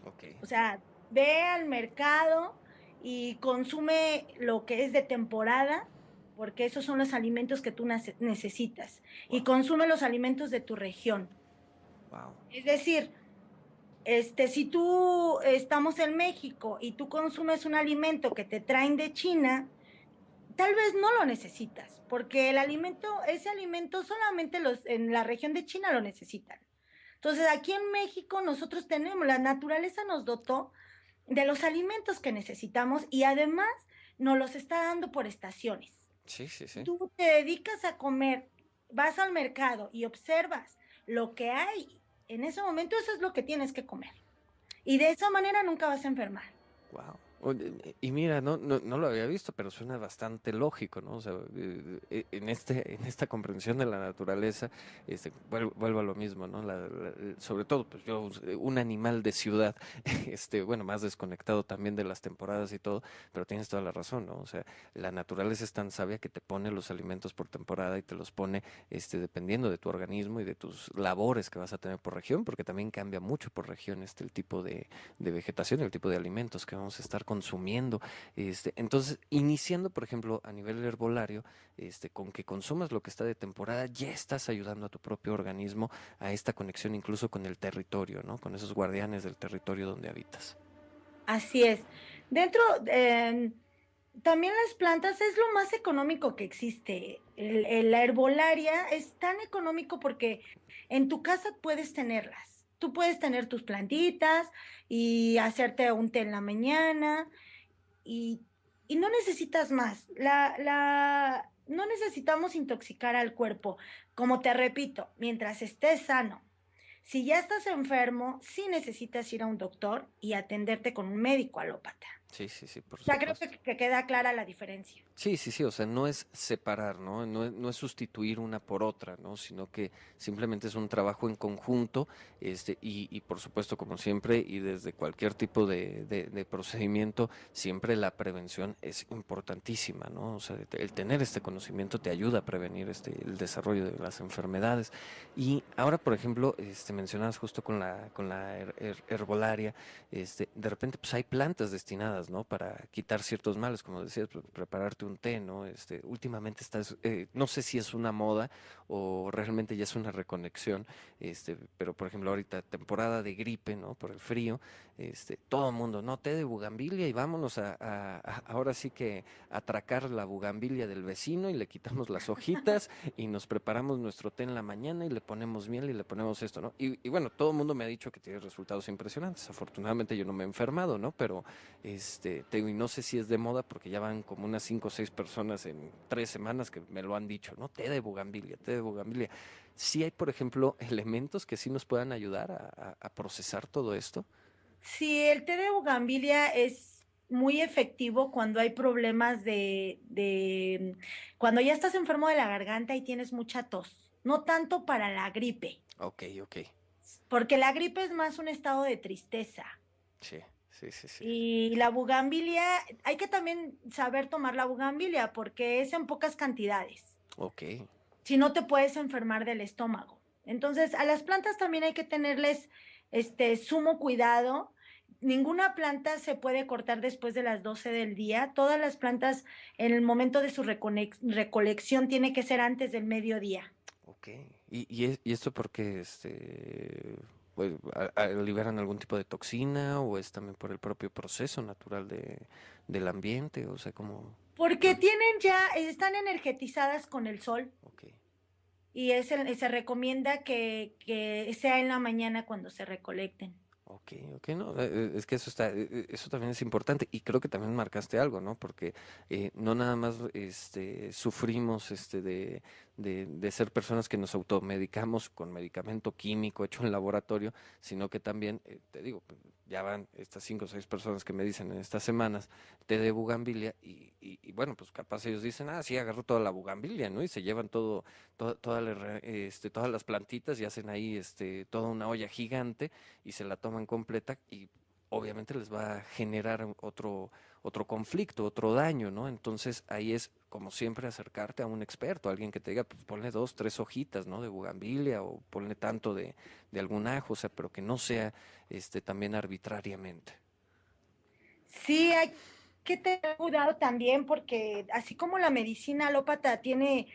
Ok. O sea, ve al mercado y consume lo que es de temporada, porque esos son los alimentos que tú necesitas. Y Wow. consume los alimentos de tu región. Wow. Es decir, si tú estamos en México y tú consumes un alimento que te traen de China, tal vez no lo necesitas, porque ese alimento solamente los en la región de China lo necesitan. Entonces, aquí en México nosotros tenemos, la naturaleza nos dotó de los alimentos que necesitamos y además nos los está dando por estaciones. Sí, sí, sí. Tú te dedicas a comer, vas al mercado y observas lo que hay en ese momento, eso es lo que tienes que comer. Y de esa manera nunca vas a enfermar. Wow. Y mira, no lo había visto, pero suena bastante lógico, ¿no? O sea, en esta comprensión de la naturaleza, vuelvo a lo mismo, ¿no? Sobre todo, pues yo, un animal de ciudad, bueno, más desconectado también de las temporadas y todo, pero tienes toda la razón, ¿no? O sea, la naturaleza es tan sabia que te pone los alimentos por temporada y te los pone, dependiendo de tu organismo y de tus labores que vas a tener por región, porque también cambia mucho por región, el tipo de vegetación, el tipo de alimentos que vamos a estar consumiendo. Entonces, iniciando, por ejemplo, a nivel herbolario, con que consumas lo que está de temporada, ya estás ayudando a tu propio organismo a esta conexión incluso con el territorio, ¿no? Con esos guardianes del territorio donde habitas. Así es. Dentro, también las plantas es lo más económico que existe. La herbolaria es tan económico porque en tu casa puedes tenerlas. Tú puedes tener tus plantitas y hacerte un té en la mañana y, y no necesitas más. No necesitamos intoxicar al cuerpo. Como te repito, mientras estés sano. Si ya estás enfermo, sí necesitas ir a un doctor y atenderte con un médico alópata. Sí, sí, sí, por O sea, creo supuesto. que queda clara la diferencia. Sí, sí, sí, o sea, no es separar, ¿no? No es sustituir una por otra, ¿no? Sino que simplemente es un trabajo en conjunto, y por supuesto, como siempre, y desde cualquier tipo de procedimiento, siempre la prevención es importantísima, ¿no? O sea, el tener este conocimiento te ayuda a prevenir el desarrollo de las enfermedades. Y ahora, por ejemplo, mencionabas justo con la herbolaria, de repente, pues hay plantas destinadas, ¿no? Para quitar ciertos males, como decías, prepararte un té, ¿no? Últimamente estás, no sé si es una moda o realmente ya es una reconexión, pero por ejemplo ahorita temporada de gripe, ¿no? Por el frío, todo el mundo, ¿no? Té de bugambilia y vámonos ahora sí que atracar la bugambilia del vecino y le quitamos las hojitas y nos preparamos nuestro té en la mañana y le ponemos miel y le ponemos esto, ¿no? Y bueno, todo el mundo me ha dicho que tiene resultados impresionantes. Afortunadamente yo no me he enfermado, ¿no? Pero te digo, y no sé si es de moda porque ya van como unas 5 o 6 personas en 3 semanas que me lo han dicho, ¿no? Té de bugambilia, té de bugambilia. Sí hay, por ejemplo, elementos que sí nos puedan ayudar a procesar todo esto. Sí, el té de bugambilia es muy efectivo cuando hay problemas cuando ya estás enfermo de la garganta y tienes mucha tos. No tanto para la gripe, Ok, ok. porque la gripe es más un estado de tristeza. Sí, sí, sí, sí. Y la bugambilia, hay que también saber tomar la bugambilia porque es en pocas cantidades. Ok, Si no te puedes enfermar del estómago. Entonces, a las plantas también hay que tenerles sumo cuidado. Ninguna planta se puede cortar después de las 12 del día. Todas las plantas en el momento de su recolección tiene que ser antes del mediodía. ok. ¿Y esto porque pues, liberan algún tipo de toxina o es también por el propio proceso natural del ambiente? O sea, como... Porque están energetizadas con el sol Ok. y se recomienda que sea en la mañana cuando se recolecten. Ok, ok, no, es que eso también es importante y creo que también marcaste algo, ¿no? Porque no nada más sufrimos de ser personas que nos automedicamos con medicamento químico hecho en laboratorio, sino que también, te digo, pues, ya van estas 5 o 6 personas que me dicen en estas semanas té de bugambilia y bueno, pues capaz ellos dicen, ah, sí, agarró toda la bugambilia, ¿no? Y se llevan todas las plantitas y hacen ahí toda una olla gigante y se la toman completa y obviamente les va a generar otro conflicto, otro daño, ¿no? Entonces ahí es, como siempre, acercarte a un experto, a alguien que te diga, pues ponle 2, 3 hojitas, ¿no? De bugambilia o ponle tanto de algún ajo, o sea, pero que no sea también arbitrariamente. Sí, hay que tener cuidado también porque así como la medicina alópata tienes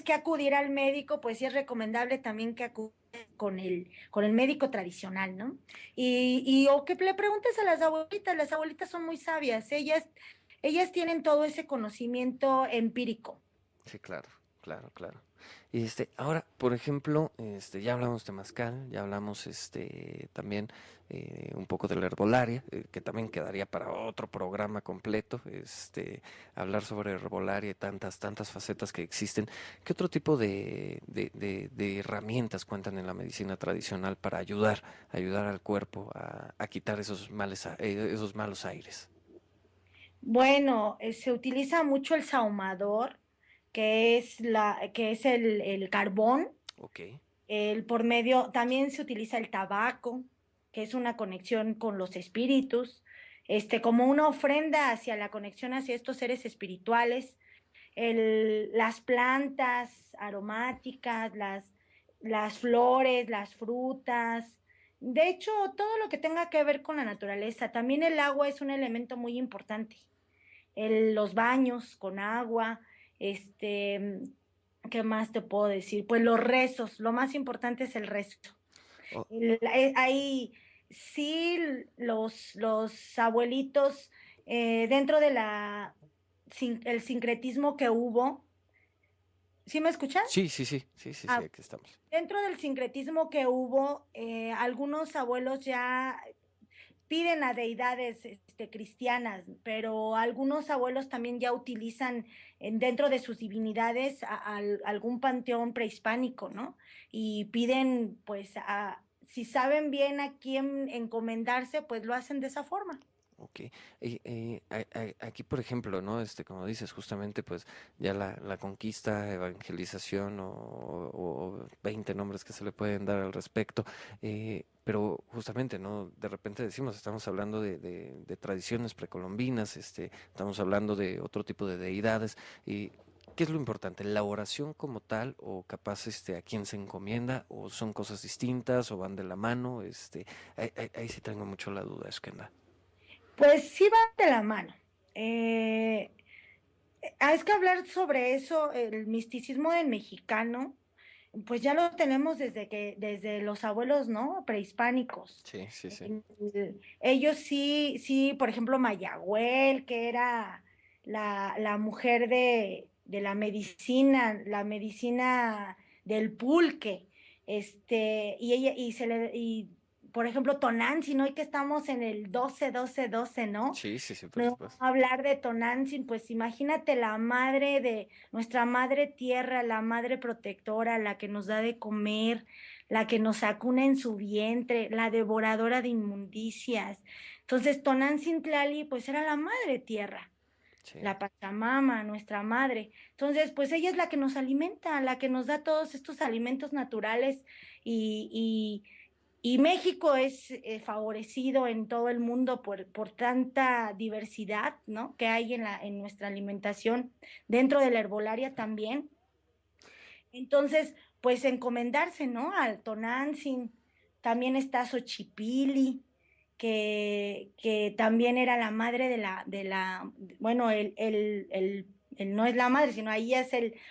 que acudir al médico, pues sí es recomendable también que acudas con el médico tradicional, ¿no? O que le preguntes a las abuelitas son muy sabias, ellas tienen todo ese conocimiento empírico. Sí, claro, claro, claro. Y ahora, por ejemplo, ya hablamos de Temazcal, ya hablamos también un poco de la herbolaria, que también quedaría para otro programa completo, hablar sobre herbolaria y tantas facetas que existen. ¿Qué otro tipo de herramientas cuentan en la medicina tradicional para ayudar al cuerpo a quitar esos malos aires? Bueno, se utiliza mucho el sahumador, que es el carbón. Ok, Por medio, también se utiliza el tabaco, que es una conexión con los espíritus, como una ofrenda hacia la conexión hacia estos seres espirituales. Las plantas aromáticas, las flores, las frutas. De hecho, todo lo que tenga que ver con la naturaleza. También el agua es un elemento muy importante. Los baños con agua, este, ¿qué más te puedo decir? Pues los rezos, lo más importante es el rezo. oh, Hay, sí, los abuelitos, dentro de el sincretismo que hubo, ¿sí me escuchas? sí, sí, sí, sí, sí, sí, Ah, aquí estamos. dentro del sincretismo que hubo, algunos abuelos ya piden a deidades cristianas, pero algunos abuelos también ya utilizan dentro de sus divinidades algún panteón prehispánico, ¿no? Y piden, pues, si saben bien a quién encomendarse, pues lo hacen de esa forma. Ok. Aquí, por ejemplo, ¿no? Como dices, justamente, pues, ya la conquista, evangelización o 20 nombres que se le pueden dar al respecto, pero justamente, ¿no? De repente decimos, estamos hablando de tradiciones precolombinas, estamos hablando de otro tipo de deidades, y ¿qué es lo importante? ¿La oración como tal, o capaz, a quién se encomienda, o son cosas distintas, o van de la mano? Ahí sí tengo mucho la duda, Esquenda. Pues sí va de la mano. Eh, es que hablar sobre eso, el misticismo del mexicano, pues ya lo tenemos desde los abuelos, ¿no? Prehispánicos. Sí, sí, sí. Ellos sí, sí, por ejemplo, Mayagüel, que era la mujer de la medicina del pulque, y ella, por ejemplo, Tonantzin, hoy que estamos en el 12-12-12, ¿no? Sí, sí, sí, por No supuesto. hablar de Tonantzin, pues imagínate la madre de nuestra madre tierra, la madre protectora, la que nos da de comer, la que nos acuna en su vientre, la devoradora de inmundicias. Entonces, Tonantzin Tlali, pues era la madre tierra, Sí. la Pachamama, nuestra madre. Entonces, pues ella es la que nos alimenta, la que nos da todos estos alimentos naturales y México es favorecido en todo el mundo por tanta diversidad, ¿no? Que hay en nuestra alimentación, dentro de la herbolaria también. Entonces, pues encomendarse, ¿no? Al Tonantzin, también está Xochipilli, que también era la madre bueno, no es la madre, sino ahí es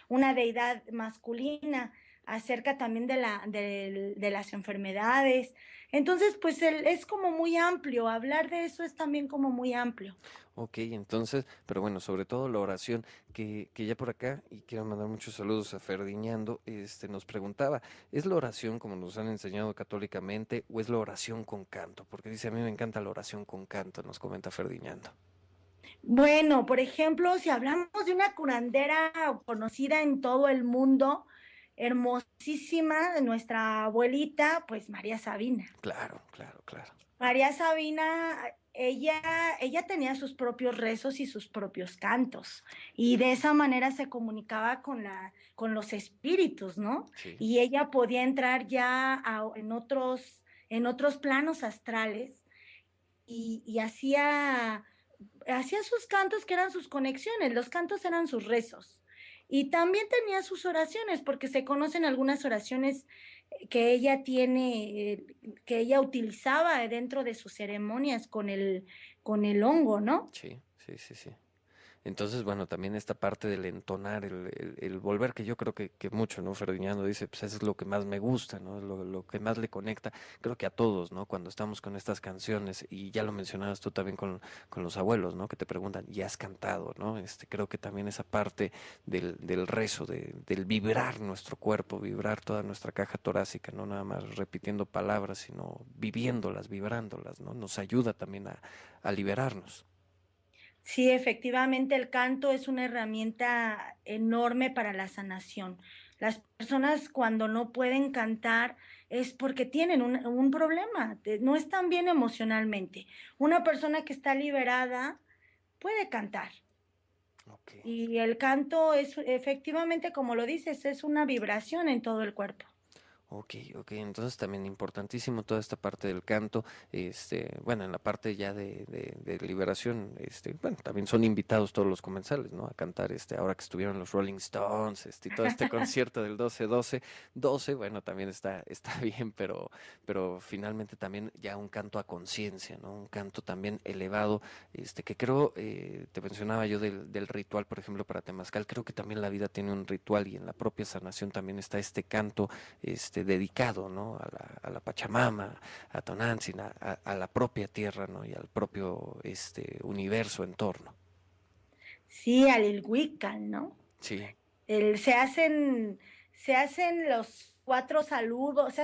una deidad masculina, acerca también de las enfermedades. Entonces, pues es como muy amplio, hablar de eso es también como muy amplio. Ok, entonces, pero bueno, sobre todo la oración, que ya por acá, y quiero mandar muchos saludos a Ferdiñando, nos preguntaba, ¿es la oración como nos han enseñado católicamente o es la oración con canto? Porque dice, a mí me encanta la oración con canto, nos comenta Ferdiñando. Bueno, por ejemplo, si hablamos de una curandera conocida en todo el mundo, hermosísima, de nuestra abuelita, pues María Sabina. Claro, claro, claro. María Sabina, ella tenía sus propios rezos y sus propios cantos, y de esa manera se comunicaba con los espíritus, ¿no? Sí, Y ella podía entrar ya en otros planos astrales y hacía sus cantos que eran sus conexiones, los cantos eran sus rezos. Y también tenía sus oraciones, porque se conocen algunas oraciones que ella tiene, que ella utilizaba dentro de sus ceremonias con el hongo, ¿no? Sí, sí, sí, sí. Entonces, bueno, también esta parte del entonar, el volver, que yo creo que mucho, ¿no? Ferdiñando dice, pues eso es lo que más me gusta, ¿no? Lo que más le conecta, creo que a todos, ¿no? Cuando estamos con estas canciones, y ya lo mencionabas tú también con los abuelos, ¿no? Que te preguntan, ¿y has cantado, no? Creo que también esa parte del rezo, del vibrar nuestro cuerpo, vibrar toda nuestra caja torácica, no nada más repitiendo palabras, sino viviéndolas, vibrándolas, ¿no? Nos ayuda también a liberarnos. Sí, efectivamente, el canto es una herramienta enorme para la sanación. Las personas cuando no pueden cantar es porque tienen un problema, no están bien emocionalmente. Una persona que está liberada puede cantar. Ok. Y el canto es efectivamente, como lo dices, es una vibración en todo el cuerpo. Ok, ok, entonces también importantísimo toda esta parte del canto, bueno, en la parte ya de liberación, bueno, también son invitados todos los comensales, ¿no? A cantar, ahora que estuvieron los Rolling Stones, y todo este concierto del 12-12-12, bueno, también está bien, pero finalmente también ya un canto a conciencia, ¿no? Un canto también elevado, que creo, te mencionaba yo del ritual, por ejemplo, para Temazcal, creo que también la vida tiene un ritual, y en la propia sanación también está este canto dedicado, ¿no? A la Pachamama, a Tonantzin, a la propia tierra, ¿no? Y al propio universo en torno. Sí, al Ilhuican, ¿no? Sí, el- se hacen, se hacen los cuatro saludos,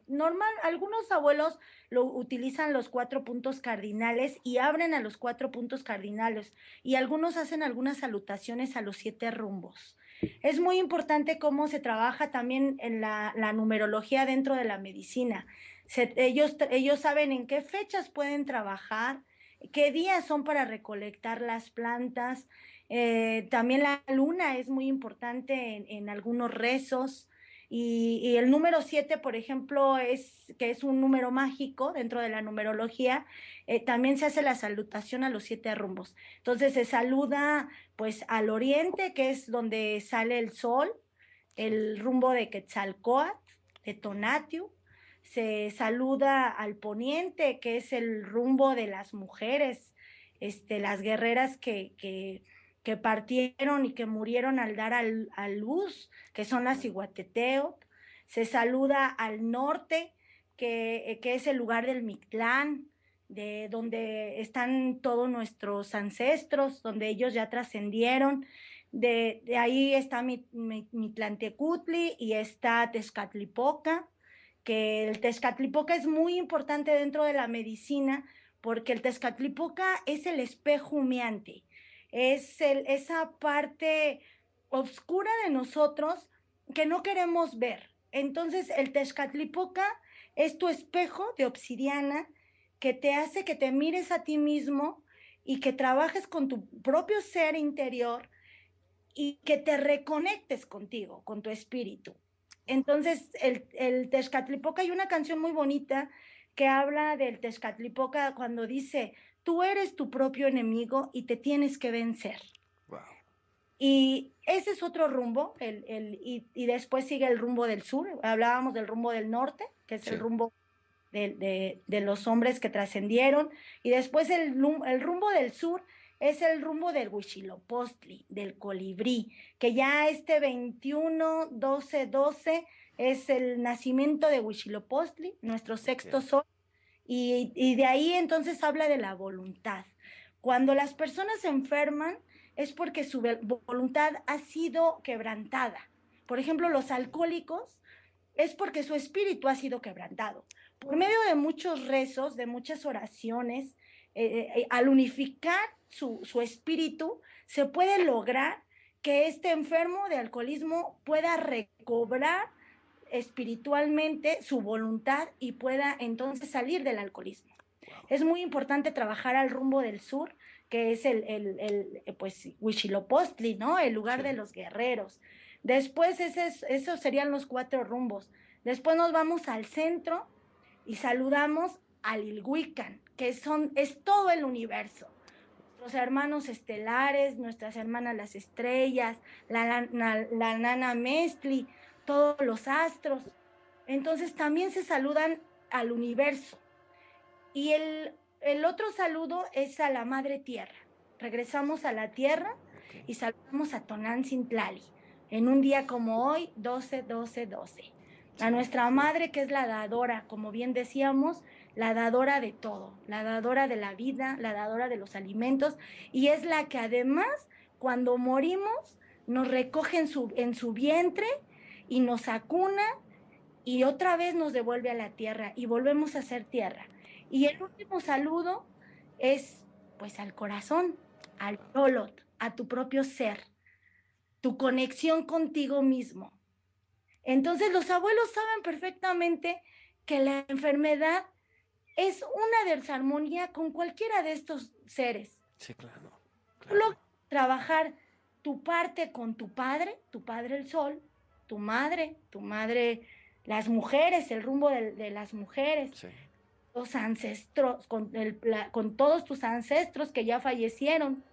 normal, algunos abuelos lo utilizan los cuatro puntos cardinales y abren a los cuatro puntos cardinales y algunos hacen algunas salutaciones a los siete rumbos. Es muy importante cómo se trabaja también en la numerología dentro de la medicina. Ellos saben en qué fechas pueden trabajar, qué días son para recolectar las plantas. También la luna es muy importante en algunos rezos. Y el número 7, por ejemplo, que es un número mágico dentro de la numerología, también se hace la salutación a los siete rumbos. Entonces se saluda pues al oriente, que es donde sale el sol, sí. el rumbo de Quetzalcóatl, de Tonatiuh. Se saluda al poniente, que es el rumbo de las mujeres, las guerreras que partieron y que murieron al dar a luz, que son las Iguateteot. Se saluda al norte, que es el lugar del Mictlán, de donde están todos nuestros ancestros, donde ellos ya trascendieron. De ahí está Mitlantecutli y está Tezcatlipoca, que el Tezcatlipoca es muy importante dentro de la medicina porque el Tezcatlipoca es el espejo humeante, esa parte oscura de nosotros que no queremos ver. Entonces el Tezcatlipoca es tu espejo de obsidiana que te hace que te mires a ti mismo y que trabajes con tu propio ser interior y que te reconectes contigo, con tu espíritu. Entonces, el Tezcatlipoca, hay una canción muy bonita que habla del Tezcatlipoca cuando dice, tú eres tu propio enemigo y te tienes que vencer. Wow. Y ese es otro rumbo, y después sigue el rumbo del sur. Hablábamos del rumbo del norte, que es el Sí. rumbo de los hombres que trascendieron, y después el rumbo del sur es el rumbo del Huitzilopochtli, del colibrí, que ya 21-12-12 es el nacimiento de Huitzilopochtli, nuestro Ok. sexto sol, y de ahí entonces habla de la voluntad. Cuando las personas se enferman es porque su voluntad ha sido quebrantada. Por ejemplo, los alcohólicos es porque su espíritu ha sido quebrantado. Por medio de muchos rezos, de muchas oraciones, al unificar su espíritu, se puede lograr que este enfermo de alcoholismo pueda recobrar espiritualmente su voluntad y pueda entonces salir del alcoholismo. Wow. Es muy importante trabajar al rumbo del sur, que es pues, Huitzilopochtli, ¿no? El lugar Sí. de los guerreros. Después, esos serían los cuatro rumbos. Después nos vamos al centro y saludamos al Ilhuican, que es todo el universo. Nuestros hermanos estelares, nuestras hermanas las estrellas, la nana Mestli, todos los astros. Entonces también se saludan al universo. Y el otro saludo es a la Madre Tierra. Regresamos a la Tierra y saludamos a Tonantzin-Tlali en un día como hoy, 12-12-12. A nuestra Madre, que es la dadora, como bien decíamos, la dadora de todo, la dadora de la vida, la dadora de los alimentos, y es la que además, cuando morimos, nos recoge en su vientre y nos acuna y otra vez nos devuelve a la tierra y volvemos a ser tierra. Y el último saludo es pues al corazón, al Yolot, a tu propio ser, tu conexión contigo mismo. Entonces los abuelos saben perfectamente que la enfermedad es una desarmonía con cualquiera de estos seres. Sí, claro. Solo trabajar tu parte con tu padre el sol, tu madre, las mujeres, el rumbo de las mujeres, Sí. los ancestros, con todos tus ancestros que ya fallecieron,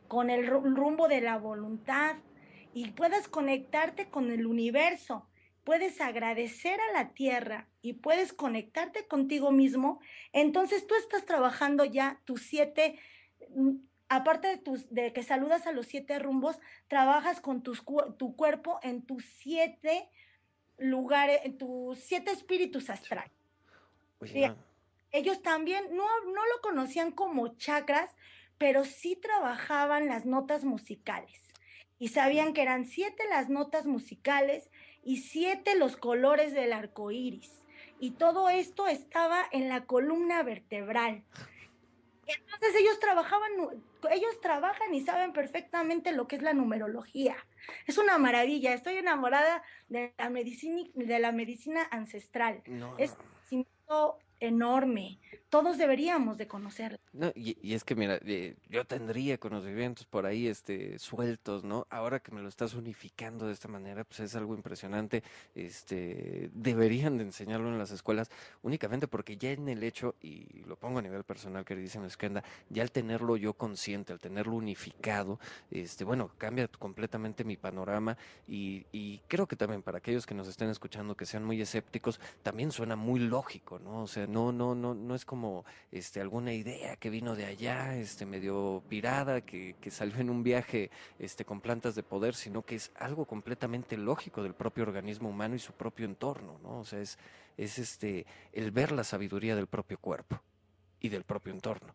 con el rumbo de la voluntad, y puedas conectarte con el universo, puedes agradecer a la tierra y puedes conectarte contigo mismo. Entonces tú estás trabajando ya tus 7, aparte de que saludas a los 7 rumbos, trabajas con tu cuerpo en tus 7 lugares, en tus 7 espíritus astrales. Oye, Ellos también no lo conocían como chakras, pero sí trabajaban las notas musicales. Y sabían que eran 7 las notas musicales y 7 los colores del arco iris. Y todo esto estaba en la columna vertebral. Entonces ellos trabajan y saben perfectamente lo que es la numerología. Es una maravilla. Estoy enamorada de la medicina ancestral. no, Es un conocimiento enorme. Todos deberíamos de conocerla. no, y es que mira, yo tendría conocimientos por ahí sueltos, ¿no? Ahora que me lo estás unificando de esta manera, pues es algo impresionante. Deberían de enseñarlo en las escuelas únicamente porque ya en el hecho, y lo pongo a nivel personal, queridísima Skenda, ya al tenerlo yo consciente, al tenerlo unificado, bueno, cambia completamente mi panorama y creo que también para aquellos que nos estén escuchando que sean muy escépticos, también suena muy lógico, ¿no? O sea, no es como alguna idea que vino de allá, medio pirada, que salió en un viaje con plantas de poder, sino que es algo completamente lógico del propio organismo humano y su propio entorno, ¿no? O sea, es el ver la sabiduría del propio cuerpo y del propio entorno.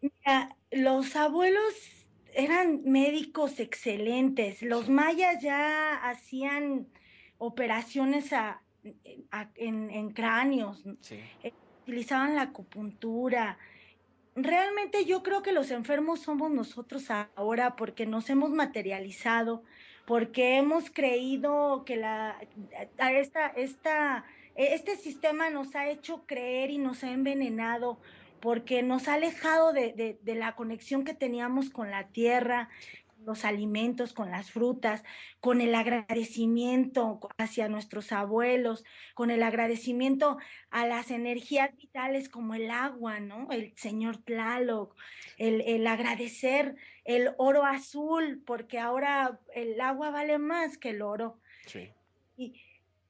Mira, los abuelos eran médicos excelentes. Los mayas ya hacían operaciones en cráneos, Sí. utilizaban la acupuntura. Realmente yo creo que los enfermos somos nosotros ahora porque nos hemos materializado, porque hemos creído que este sistema nos ha hecho creer y nos ha envenenado, porque nos ha alejado de la conexión que teníamos con la tierra, con los alimentos, con las frutas, con el agradecimiento hacia nuestros abuelos, con el agradecimiento a las energías vitales como el agua, ¿no? El señor Tlaloc, el agradecer el oro azul, porque ahora el agua vale más que el oro. Sí.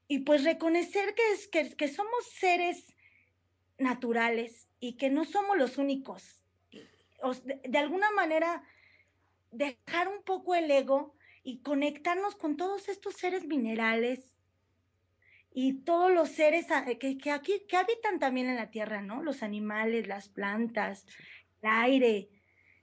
Y pues reconocer que somos seres naturales y que no somos los únicos. De alguna manera, dejar un poco el ego y conectarnos con todos estos seres minerales y todos los seres que habitan también en la tierra, ¿no? Los animales, las plantas, el aire,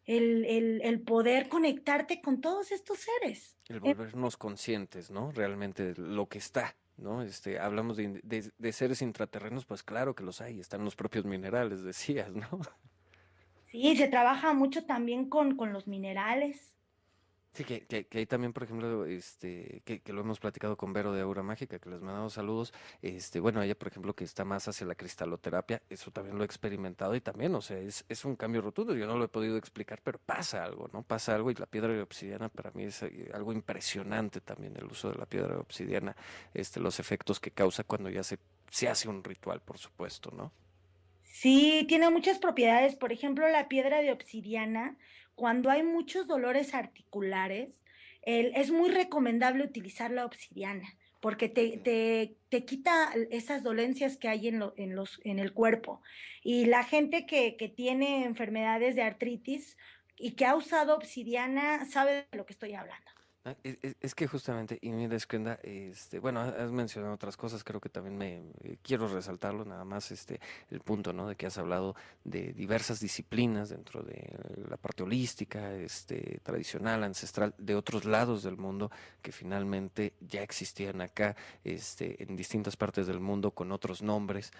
el poder conectarte con todos estos seres. El volvernos conscientes, ¿no? Realmente de lo que está, ¿no? Hablamos de seres intraterrenos, pues claro que los hay, están los propios minerales, decías, ¿no? Sí, se trabaja mucho también con los minerales. Sí, que ahí también, por ejemplo, que lo hemos platicado con Vero de Aura Mágica, que les mandamos saludos, bueno, ella, por ejemplo, que está más hacia la cristaloterapia, eso también lo he experimentado y también, o sea, es un cambio rotundo, yo no lo he podido explicar, pero pasa algo, ¿no? Pasa algo y la piedra de obsidiana para mí es algo impresionante también, el uso de la piedra de obsidiana, los efectos que causa cuando ya se se hace un ritual, por supuesto, ¿no? Sí, tiene muchas propiedades. Por ejemplo, la piedra de obsidiana, cuando hay muchos dolores articulares, es muy recomendable utilizar la obsidiana porque te quita esas dolencias que hay en el cuerpo. Y la gente que tiene enfermedades de artritis y que ha usado obsidiana sabe de lo que estoy hablando. Es que justamente, y mira, Esquenda, bueno, has mencionado otras cosas, creo que también quiero resaltarlo, nada más el punto, ¿no? De que has hablado de diversas disciplinas dentro de la parte holística, tradicional, ancestral, de otros lados del mundo que finalmente ya existían acá, en distintas partes del mundo con otros nombres,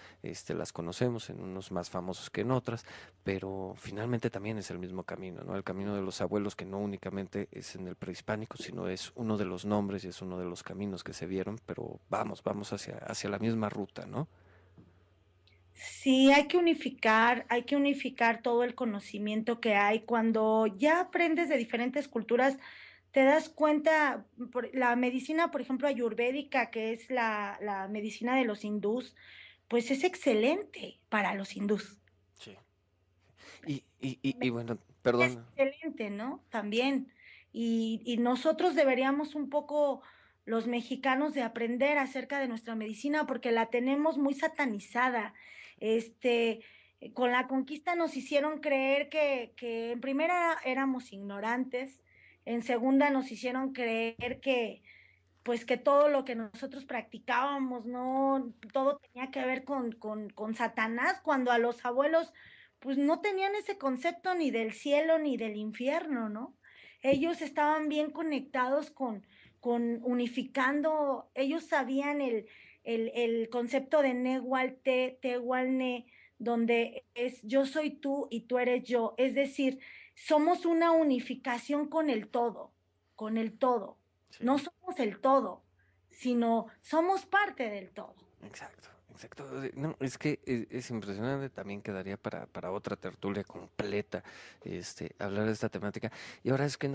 las conocemos, en unos más famosos que en otras, pero finalmente también es el mismo camino, ¿no? El camino de los abuelos que no únicamente es en el prehispánico, sino es uno de los nombres y es uno de los caminos que se vieron, pero vamos hacia la misma ruta, ¿no? Sí, hay que unificar todo el conocimiento que hay. Cuando ya aprendes de diferentes culturas, te das cuenta, la medicina, por ejemplo, ayurvédica, que es la medicina de los hindús, pues es excelente para los hindús. Sí. Y bueno, perdón. Excelente, ¿no? También. Y nosotros deberíamos un poco, los mexicanos, de aprender acerca de nuestra medicina porque la tenemos muy satanizada. Este, con la conquista nos hicieron creer que en primera éramos ignorantes, en segunda nos hicieron creer que, pues que todo lo que nosotros practicábamos, no, todo tenía que ver con Satanás, cuando a los abuelos, pues no tenían ese concepto ni del cielo ni del infierno, ¿no? Ellos estaban bien conectados con unificando, ellos sabían el concepto de Nehualte, Tehualne, donde es yo soy tú y tú eres yo, es decir, somos una unificación con el todo, con el todo. Sí. No somos el todo, sino somos parte del todo. Exacto, exacto. No, es que es impresionante, también quedaría para otra tertulia completa, hablar de esta temática. Y ahora es que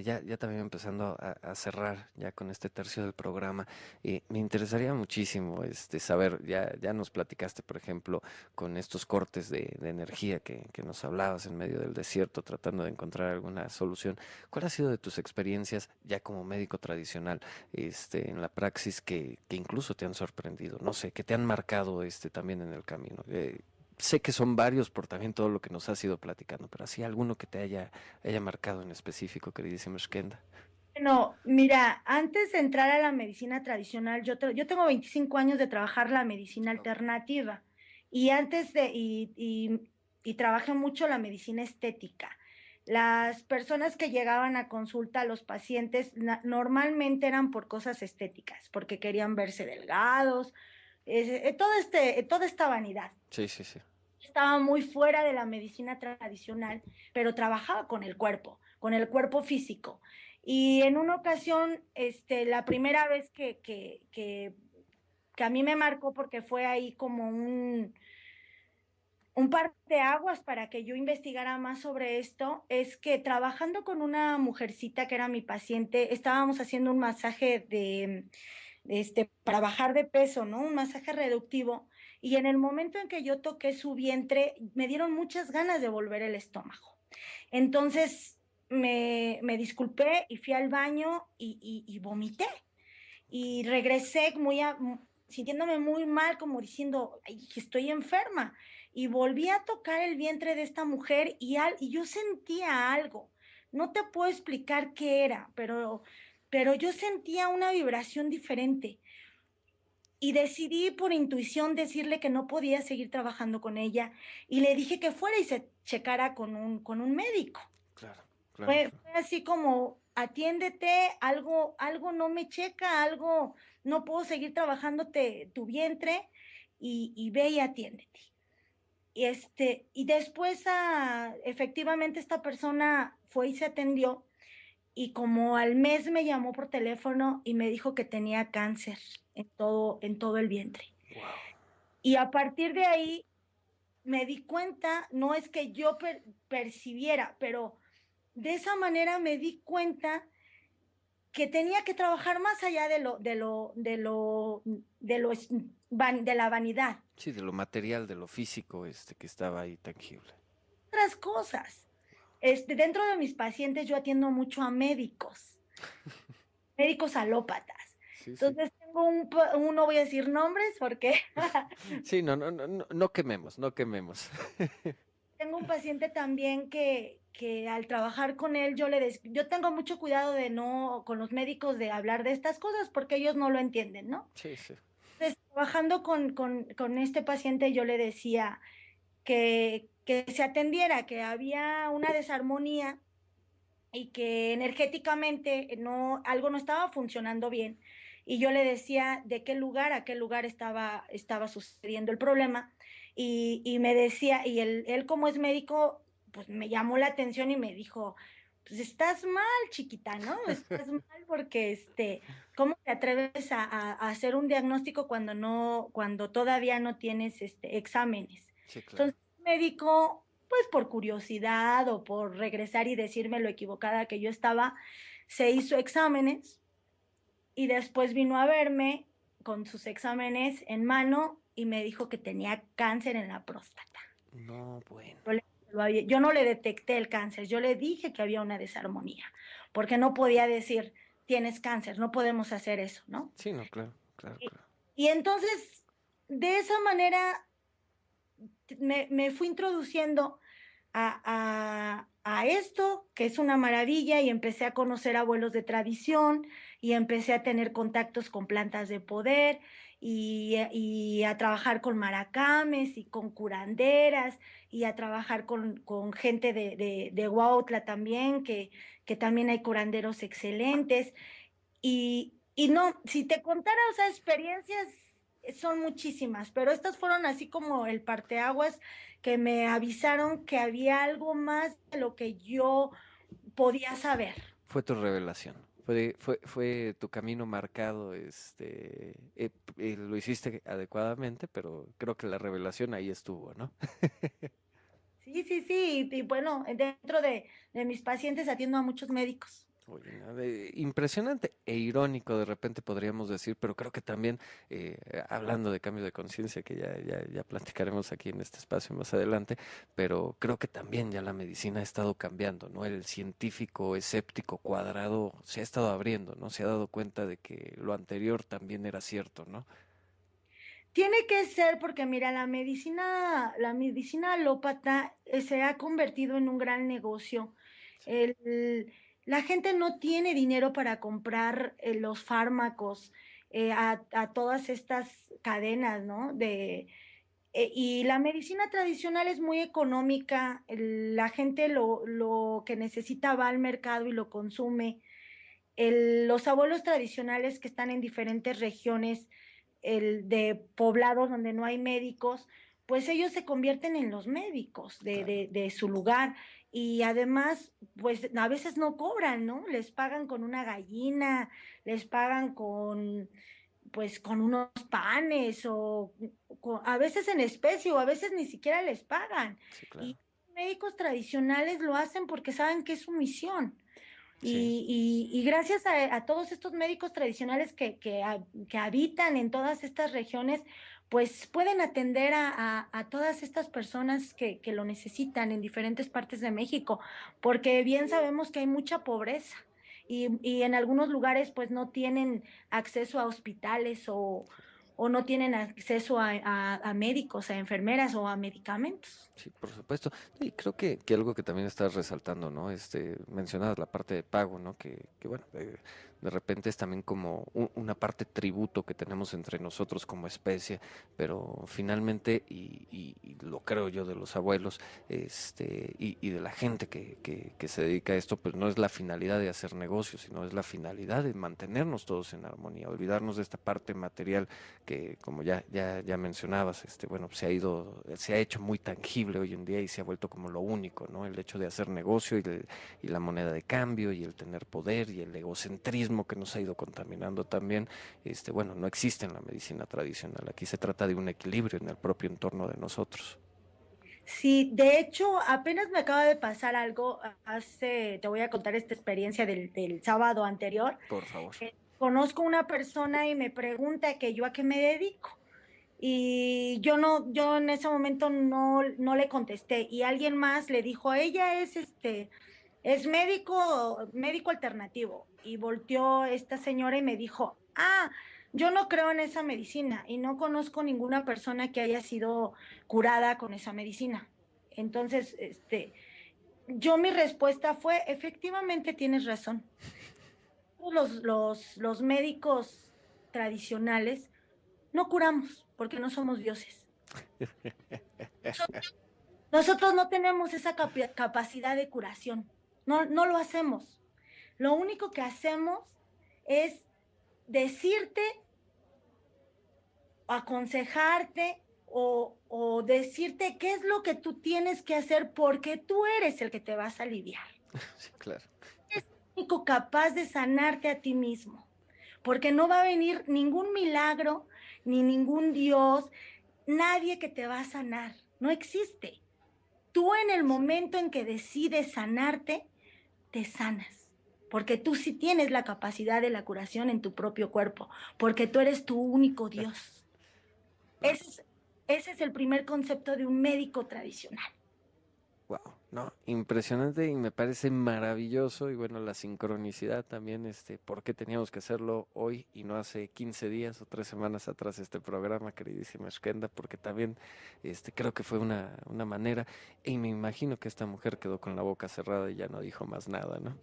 ya también empezando a cerrar ya con este tercio del programa, me interesaría muchísimo saber, ya nos platicaste, por ejemplo, con estos cortes de energía que nos hablabas en medio del desierto, tratando de encontrar alguna solución. ¿Cuál ha sido de tus experiencias ya como médico tradicional? En la praxis que incluso te han sorprendido, no sé, que te han marcado también en el camino. Sé que son varios por también todo lo que nos has ido platicando, pero así alguno que te haya marcado en específico, queridísimo Shkenda. Bueno, mira, antes de entrar a la medicina tradicional, yo tengo 25 años de trabajar la medicina alternativa y y trabajé mucho la medicina estética. Las personas que llegaban a consulta, los pacientes, normalmente eran por cosas estéticas, porque querían verse delgados, toda esta vanidad. Sí, sí, sí. Estaba muy fuera de la medicina tradicional, pero trabajaba con el cuerpo físico. Y en una ocasión, la primera vez que a mí me marcó, porque fue ahí como un parteaguas para que yo investigara más sobre esto, es que trabajando con una mujercita que era mi paciente, estábamos haciendo un masaje para bajar de peso, ¿no? Un masaje reductivo. Y en el momento en que yo toqué su vientre, me dieron muchas ganas de volver el estómago. Entonces me disculpé y fui al baño y vomité. Y regresé sintiéndome muy mal, como diciendo, "Ay, estoy enferma". Y volví a tocar el vientre de esta mujer y yo sentía algo. No te puedo explicar qué era, pero yo sentía una vibración diferente y decidí por intuición decirle que no podía seguir trabajando con ella y le dije que fuera y se checara con un médico. Claro, claro. Fue así como, atiéndete, algo no me checa, algo, no puedo seguir trabajándote tu vientre y ve y atiéndete. Y después, efectivamente, esta persona fue y se atendió y como al mes me llamó por teléfono y me dijo que tenía cáncer en todo el vientre. Wow. Y a partir de ahí me di cuenta, no es que yo percibiera, pero de esa manera me di cuenta que tenía que trabajar más allá de la vanidad, Sí, de lo material, de lo físico, que estaba ahí tangible. otras cosas. Dentro de mis pacientes yo atiendo mucho a médicos alópatas. Sí, sí. Entonces tengo no voy a decir nombres porque Sí, no, no, no, no, no quememos, no quememos. tengo un paciente también que al trabajar con él yo tengo mucho cuidado de no, con los médicos de hablar de estas cosas porque ellos no lo entienden, ¿no? Sí, sí. Entonces, trabajando con este paciente yo le decía que se atendiera, que había una desarmonía y que energéticamente algo no estaba funcionando bien. Y yo le decía de qué lugar a qué lugar estaba sucediendo el problema. Y me decía, y él como es médico, pues me llamó la atención y me dijo, pues estás mal, chiquita, ¿no? Estás mal porque ¿cómo te atreves a hacer un diagnóstico cuando todavía no tienes exámenes? Sí, claro. Entonces, el médico, pues por curiosidad o por regresar y decirme lo equivocada que yo estaba, se hizo exámenes y después vino a verme con sus exámenes en mano y me dijo que tenía cáncer en la próstata. No, bueno. Yo no le detecté el cáncer, yo le dije que había una desarmonía, porque no podía decir, tienes cáncer, no podemos hacer eso, ¿no? Sí, no, claro, claro, Y, claro. y entonces, de esa manera, me fui introduciendo a esto, que es una maravilla, y empecé a conocer abuelos de tradición, y empecé a tener contactos con plantas de poder, y a trabajar con maracames y con curanderas, y a trabajar con gente de Huautla también, que también hay curanderos excelentes. Y no, si te contara, o sea, experiencias son muchísimas, pero estas fueron así como el parteaguas que me avisaron que había algo más de lo que yo podía saber. Fue tu revelación. Fue tu camino marcado, lo hiciste adecuadamente, pero creo que la revelación ahí estuvo, ¿no? Sí, sí, sí, y bueno, dentro de mis pacientes atiendo a muchos médicos. Oye, impresionante e irónico de repente podríamos decir, pero creo que también, hablando de cambio de conciencia, que ya platicaremos aquí en este espacio más adelante, pero creo que también ya la medicina ha estado cambiando, ¿no? El científico escéptico cuadrado se ha estado abriendo, ¿no? Se ha dado cuenta de que lo anterior también era cierto, ¿no? Tiene que ser porque, mira, la medicina alópata se ha convertido en un gran negocio. La gente no tiene dinero para comprar los fármacos a todas estas cadenas, ¿no? Y la medicina tradicional es muy económica, la gente lo que necesita va al mercado y lo consume. Los abuelos tradicionales que están en diferentes regiones de poblados donde no hay médicos, pues ellos se convierten en los médicos Claro. de su lugar y además, pues a veces no cobran, ¿no? Les pagan con una gallina, les pagan pues con unos panes o a veces en especie o a veces ni siquiera les pagan. Sí, claro. Y médicos tradicionales lo hacen porque saben que es su misión. Sí. Y gracias a todos estos médicos tradicionales que habitan en todas estas regiones, pues pueden atender a todas estas personas que lo necesitan en diferentes partes de México, porque bien sabemos que hay mucha pobreza y en algunos lugares pues no tienen acceso a hospitales o no tienen acceso a médicos, a enfermeras o a medicamentos. Sí, por supuesto. Y creo que algo que también estás resaltando, ¿no? Mencionabas la parte de pago, ¿no? Que bueno, de repente es también como una parte tributo que tenemos entre nosotros como especie, pero finalmente, y lo creo yo de los abuelos, y de la gente que se dedica a esto, pues no es la finalidad de hacer negocios, sino es la finalidad de mantenernos todos en armonía, olvidarnos de esta parte material que, como ya mencionabas, bueno, se ha hecho muy tangible hoy en día y se ha vuelto como lo único, ¿no? El hecho de hacer negocio y la moneda de cambio y el tener poder y el egocentrismo que nos ha ido contaminando también, bueno, no existe en la medicina tradicional. Aquí se trata de un equilibrio en el propio entorno de nosotros. Sí, de hecho, apenas me acaba de pasar algo, te voy a contar esta experiencia del sábado anterior. Por favor. Conozco una persona y me pregunta que yo a qué me dedico. Y yo en ese momento no le contesté. Y alguien más le dijo, ella es médico alternativo. Y volteó esta señora y me dijo, yo no creo en esa medicina y no conozco ninguna persona que haya sido curada con esa medicina. Entonces, mi respuesta fue, efectivamente tienes razón. Los médicos tradicionales no curamos porque no somos dioses. Nosotros no tenemos esa capacidad de curación. No lo hacemos. Lo único que hacemos es decirte, aconsejarte o decirte qué es lo que tú tienes que hacer porque tú eres el que te vas a aliviar. Sí, claro. Es el único capaz de sanarte a ti mismo, porque no va a venir ningún milagro, ni ningún Dios, nadie que te va a sanar. No existe. Tú en el momento en que decides sanarte, te sanas. Porque tú sí tienes la capacidad de la curación en tu propio cuerpo, porque tú eres tu único Dios. No. Ese es el primer concepto de un médico tradicional. Wow, no, impresionante y me parece maravilloso y bueno, la sincronicidad también, por qué teníamos que hacerlo hoy y no hace 15 días o 3 semanas atrás este programa, queridísima Shkenda, porque también, creo que fue una manera y me imagino que esta mujer quedó con la boca cerrada y ya no dijo más nada, ¿no?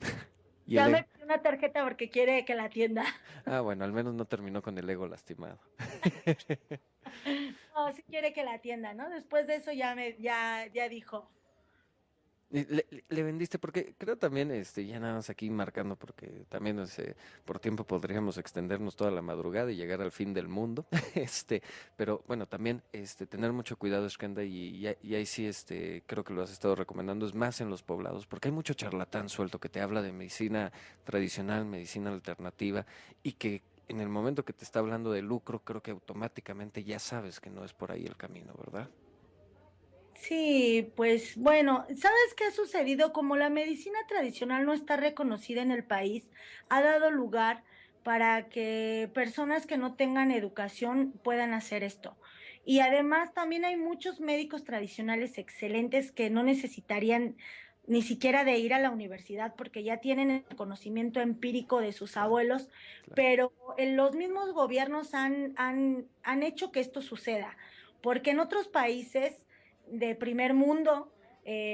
Y Ya el me pidió una tarjeta porque quiere que la atienda. bueno, al menos no terminó con el ego lastimado. No, sí quiere que la atienda, ¿no? Después de eso ya dijo. Y le vendiste, porque creo también, ya nada más aquí marcando, porque también, por tiempo podríamos extendernos toda la madrugada y llegar al fin del mundo, pero bueno, también, tener mucho cuidado, Skanda, y ahí sí, creo que lo has estado recomendando, es más en los poblados, porque hay mucho charlatán suelto que te habla de medicina tradicional, medicina alternativa, y que en el momento que te está hablando de lucro, creo que automáticamente ya sabes que no es por ahí el camino, ¿verdad? Sí, pues bueno, ¿sabes qué ha sucedido? Como la medicina tradicional no está reconocida en el país, ha dado lugar para que personas que no tengan educación puedan hacer esto. Y además también hay muchos médicos tradicionales excelentes que no necesitarían ni siquiera de ir a la universidad porque ya tienen el conocimiento empírico de sus Claro, abuelos, claro. pero los mismos gobiernos han hecho que esto suceda, porque en otros países de primer mundo,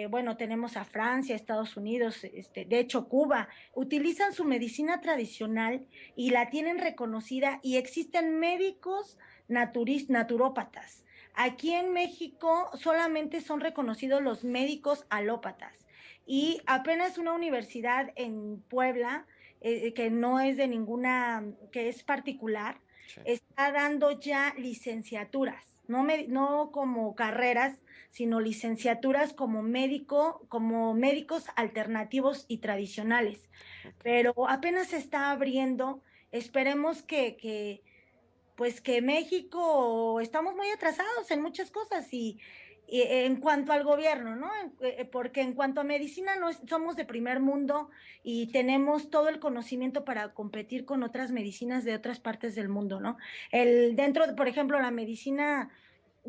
bueno, tenemos a Francia, Estados Unidos, de hecho Cuba, utilizan su medicina tradicional y la tienen reconocida y existen médicos naturópatas. Aquí en México solamente son reconocidos los médicos alópatas y apenas una universidad en Puebla, que no es de ninguna, que es particular, Sí. está dando ya licenciaturas, no como carreras, sino licenciaturas como como médicos alternativos y tradicionales. Ok. Pero apenas se está abriendo, esperemos pues que México estamos muy atrasados en muchas cosas y en cuanto al gobierno, ¿no? Porque en cuanto a medicina no somos de primer mundo y tenemos todo el conocimiento para competir con otras medicinas de otras partes del mundo, ¿no? Dentro de, por ejemplo, la medicina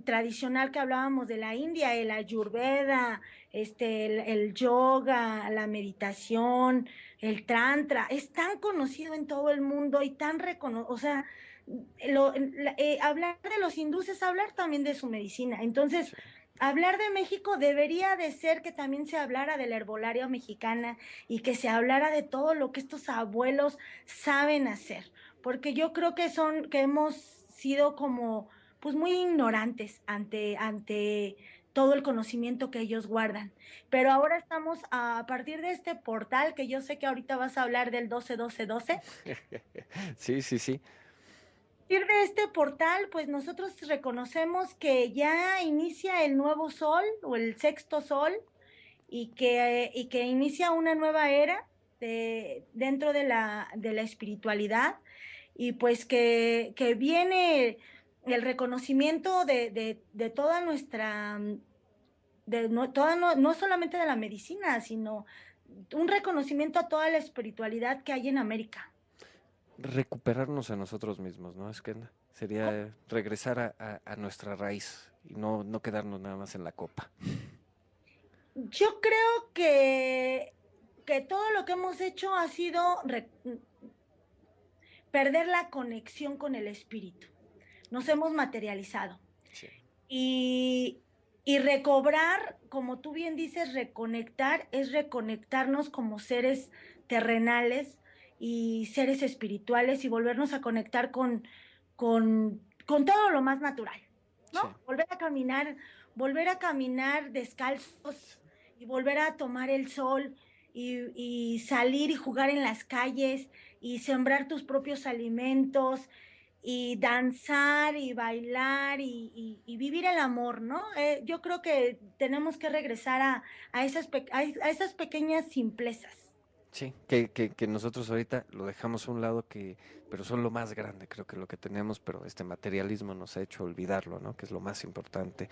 tradicional que hablábamos de la India, el ayurveda, el yoga, la meditación, el tantra, es tan conocido en todo el mundo y tan reconocido, o sea, hablar de los hindúes es hablar también de su medicina. Entonces, Sí. hablar de México debería de ser que también se hablara de la herbolaria mexicana y que se hablara de todo lo que estos abuelos saben hacer, porque yo creo que hemos sido como pues muy ignorantes ante todo el conocimiento que ellos guardan. Pero ahora estamos a partir de este portal, que yo sé que ahorita vas a hablar del 12-12-12. Sí, sí, sí. Partir de este portal, pues nosotros reconocemos que ya inicia el nuevo sol o el sexto sol y que inicia una nueva era dentro de la espiritualidad y pues que viene el reconocimiento de toda no solamente de la medicina, sino un reconocimiento a toda la espiritualidad que hay en América. Recuperarnos a nosotros mismos, ¿no? Es que sería regresar a nuestra raíz y no quedarnos nada más en la copa. Yo creo que todo lo que hemos hecho ha sido perder la conexión con el espíritu. Nos hemos materializado. Sí. Y recobrar, como tú bien dices, reconectar es reconectarnos como seres terrenales y seres espirituales y volvernos a conectar con todo lo más natural, ¿no? Sí. Volver a caminar descalzos y volver a tomar el sol y salir y jugar en las calles y sembrar tus propios alimentos y danzar y bailar y vivir el amor, ¿no? Yo creo que tenemos que regresar a esas pequeñas simplezas. Sí, que nosotros ahorita lo dejamos a un lado, pero son lo más grande, creo que lo que tenemos, pero este materialismo nos ha hecho olvidarlo, ¿no? Que es lo más importante,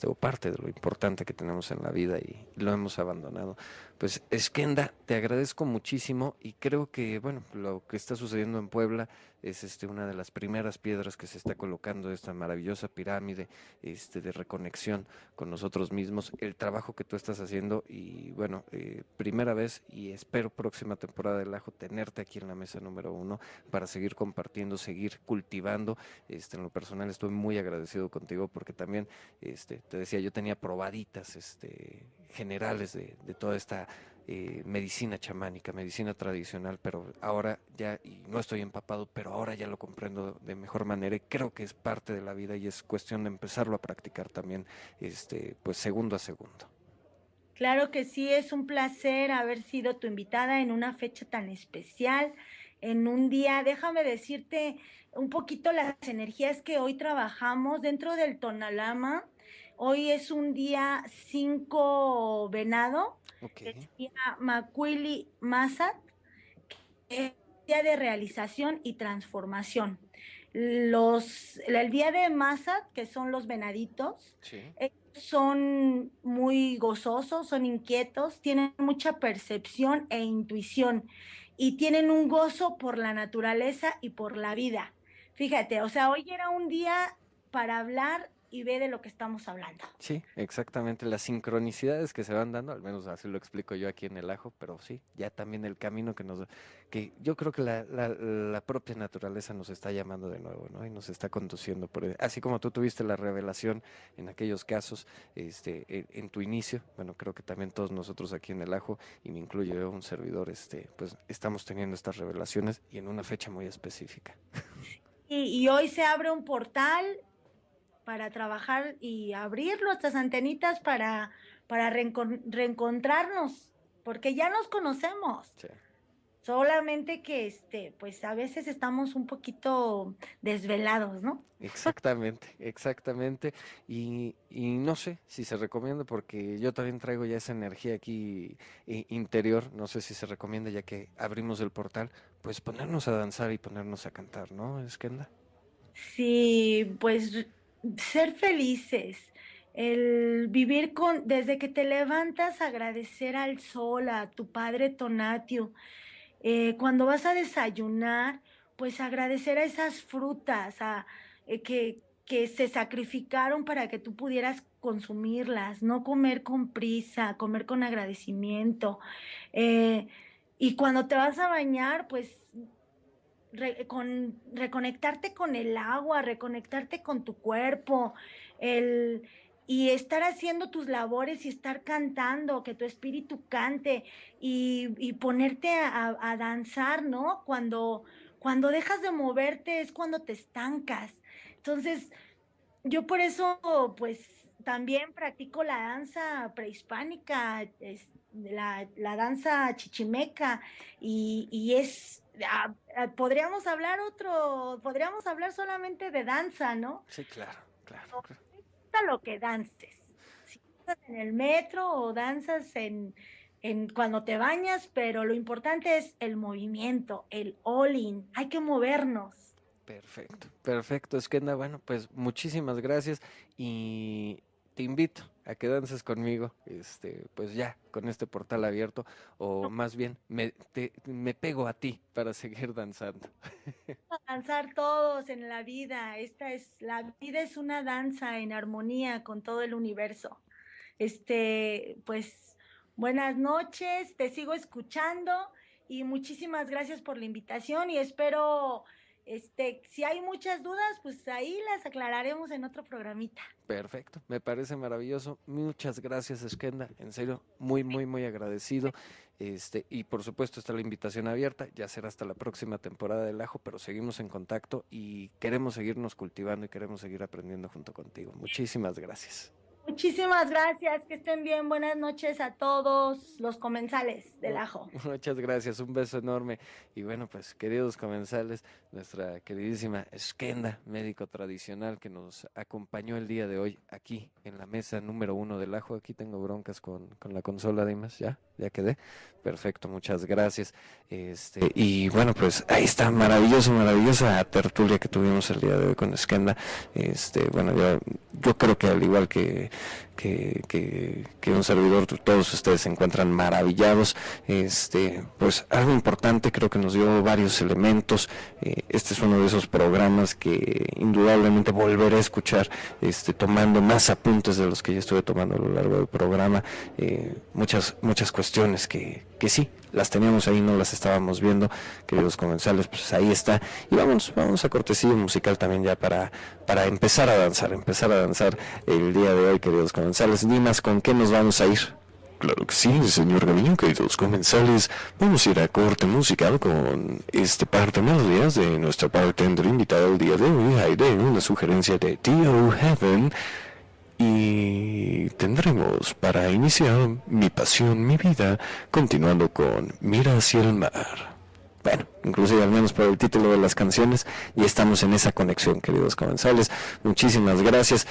o parte de lo importante que tenemos en la vida y lo hemos abandonado. Pues Eskenda, te agradezco muchísimo y creo que, bueno, lo que está sucediendo en Puebla es una de las primeras piedras que se está colocando esta maravillosa pirámide de reconexión con nosotros mismos, el trabajo que tú estás haciendo y bueno, primera vez y espero próxima temporada del Ajo tenerte aquí en la mesa número 1 para seguir compartiendo, seguir cultivando. En lo personal estoy muy agradecido contigo porque también, te decía, yo tenía probaditas generales de toda esta medicina chamánica, medicina tradicional, pero ahora ya, y no estoy empapado, pero ahora ya lo comprendo de mejor manera y creo que es parte de la vida y es cuestión de empezarlo a practicar también, pues segundo a segundo. Claro que sí, es un placer haber sido tu invitada en una fecha tan especial, en un día, déjame decirte un poquito las energías que hoy trabajamos dentro del Tonalama. Hoy es un día 5 venado, Ok, es día Macuili Masat, es día de realización y transformación. El día de Masat, que son los venaditos, sí, son muy gozosos, son inquietos, tienen mucha percepción e intuición y tienen un gozo por la naturaleza y por la vida. Fíjate, o sea, hoy era un día para hablar y ver de lo que estamos hablando. sí, exactamente, las sincronicidades que se van dando, al menos así lo explico yo aquí en el Ajo, pero sí, ya también el camino que yo creo que la propia naturaleza nos está llamando de nuevo, ¿no? Y nos está conduciendo así como tú tuviste la revelación en aquellos casos, en tu inicio, bueno, creo que también todos nosotros aquí en el Ajo, y me incluyo yo, un servidor, pues estamos teniendo estas revelaciones y en una fecha muy específica. Y hoy se abre un portal para trabajar y abrir nuestras antenitas para reencontrarnos, porque ya nos conocemos. Sí. Solamente que pues a veces estamos un poquito desvelados, ¿no? Exactamente, exactamente. Y no sé si se recomienda, porque yo también traigo ya esa energía aquí interior. No sé si se recomienda, ya que abrimos el portal, pues ponernos a danzar y ponernos a cantar, ¿no, Eskenda? Sí, pues ser felices, el vivir desde que te levantas, agradecer al sol, a tu padre Tonatio. Cuando vas a desayunar, pues agradecer a esas frutas, que se sacrificaron para que tú pudieras consumirlas, no comer con prisa, comer con agradecimiento. Eh, y cuando te vas a bañar, pues reconectarte con el agua, reconectarte con tu cuerpo, y estar haciendo tus labores y estar cantando, que tu espíritu cante y ponerte a danzar, ¿no? Cuando dejas de moverte es cuando te estancas. Entonces, yo por eso, pues, también practico la danza prehispánica, la danza chichimeca, podríamos hablar solamente de danza, ¿no? Sí, claro, claro, No claro. importa lo que dances, si danzas en el metro o danzas cuando te bañas, pero lo importante es el movimiento, el all-in, hay que movernos. Perfecto, perfecto, Eskenda. Bueno, pues muchísimas gracias y te invito a que dances conmigo, pues ya, con este portal abierto, o más bien me pego a ti para seguir danzando. Danzar todos en la vida. La vida es una danza en armonía con todo el universo. Pues buenas noches, te sigo escuchando y muchísimas gracias por la invitación y espero, si hay muchas dudas, pues ahí las aclararemos en otro programita. Perfecto, me parece maravilloso. Muchas gracias, Skenda. En serio, muy, muy, muy agradecido. Y por supuesto está la invitación abierta. Ya será hasta la próxima temporada del Ajo, pero seguimos en contacto y queremos seguirnos cultivando y queremos seguir aprendiendo junto contigo. Muchísimas gracias. Muchísimas gracias, que estén bien. Buenas noches a todos los comensales del Ajo. Muchas gracias, un beso enorme. Y bueno, pues queridos comensales, nuestra queridísima Skenda, médico tradicional que nos acompañó el día de hoy aquí en la mesa número 1 del Ajo. Aquí tengo broncas con la consola, Dimas, ya quedé. Perfecto, muchas gracias. Y bueno, pues ahí está, maravillosa tertulia que tuvimos el día de hoy con Skenda. Bueno, yo creo que al igual que un servidor, todos ustedes se encuentran maravillados. Pues algo importante, creo que nos dio varios elementos. Este es uno de esos programas que indudablemente volveré a escuchar, tomando más apuntes de los que ya estuve tomando a lo largo del programa. Muchas cuestiones que sí, las teníamos ahí, no las estábamos viendo, queridos comensales, pues ahí está. Y vamos a cortesía musical también ya para empezar a danzar el día de hoy, queridos comensales. Dimas, ¿con qué nos vamos a ir? Claro que sí, señor Galiño, queridos comensales. Vamos a ir a corte musical con par de melodías de nuestra bartender invitada el día de hoy, Aide, una sugerencia de T.O. Heaven. Y tendremos para iniciar Mi Pasión, Mi Vida, continuando con Mira hacia el mar. Bueno, inclusive al menos por el título de las canciones, ya estamos en esa conexión, queridos comensales. Muchísimas gracias.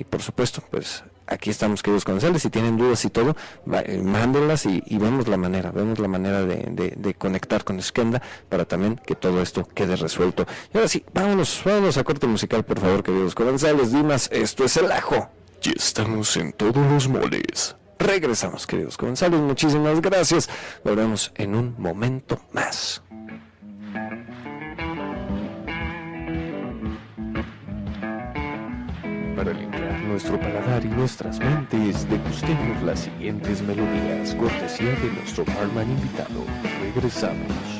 Por supuesto, pues aquí estamos, queridos comensales. Si tienen dudas y todo, mándenlas y vemos la manera de conectar con Skenda para también que todo esto quede resuelto. Y ahora sí, vámonos a corte musical, por favor, queridos comensales. Dimas, esto es El Ajo. Ya estamos en todos los moles. Regresamos, queridos comensales, muchísimas gracias. Volvemos en un momento más. Para limpiar nuestro paladar y nuestras mentes, degustemos las siguientes melodías, cortesía de nuestro barman invitado. Regresamos.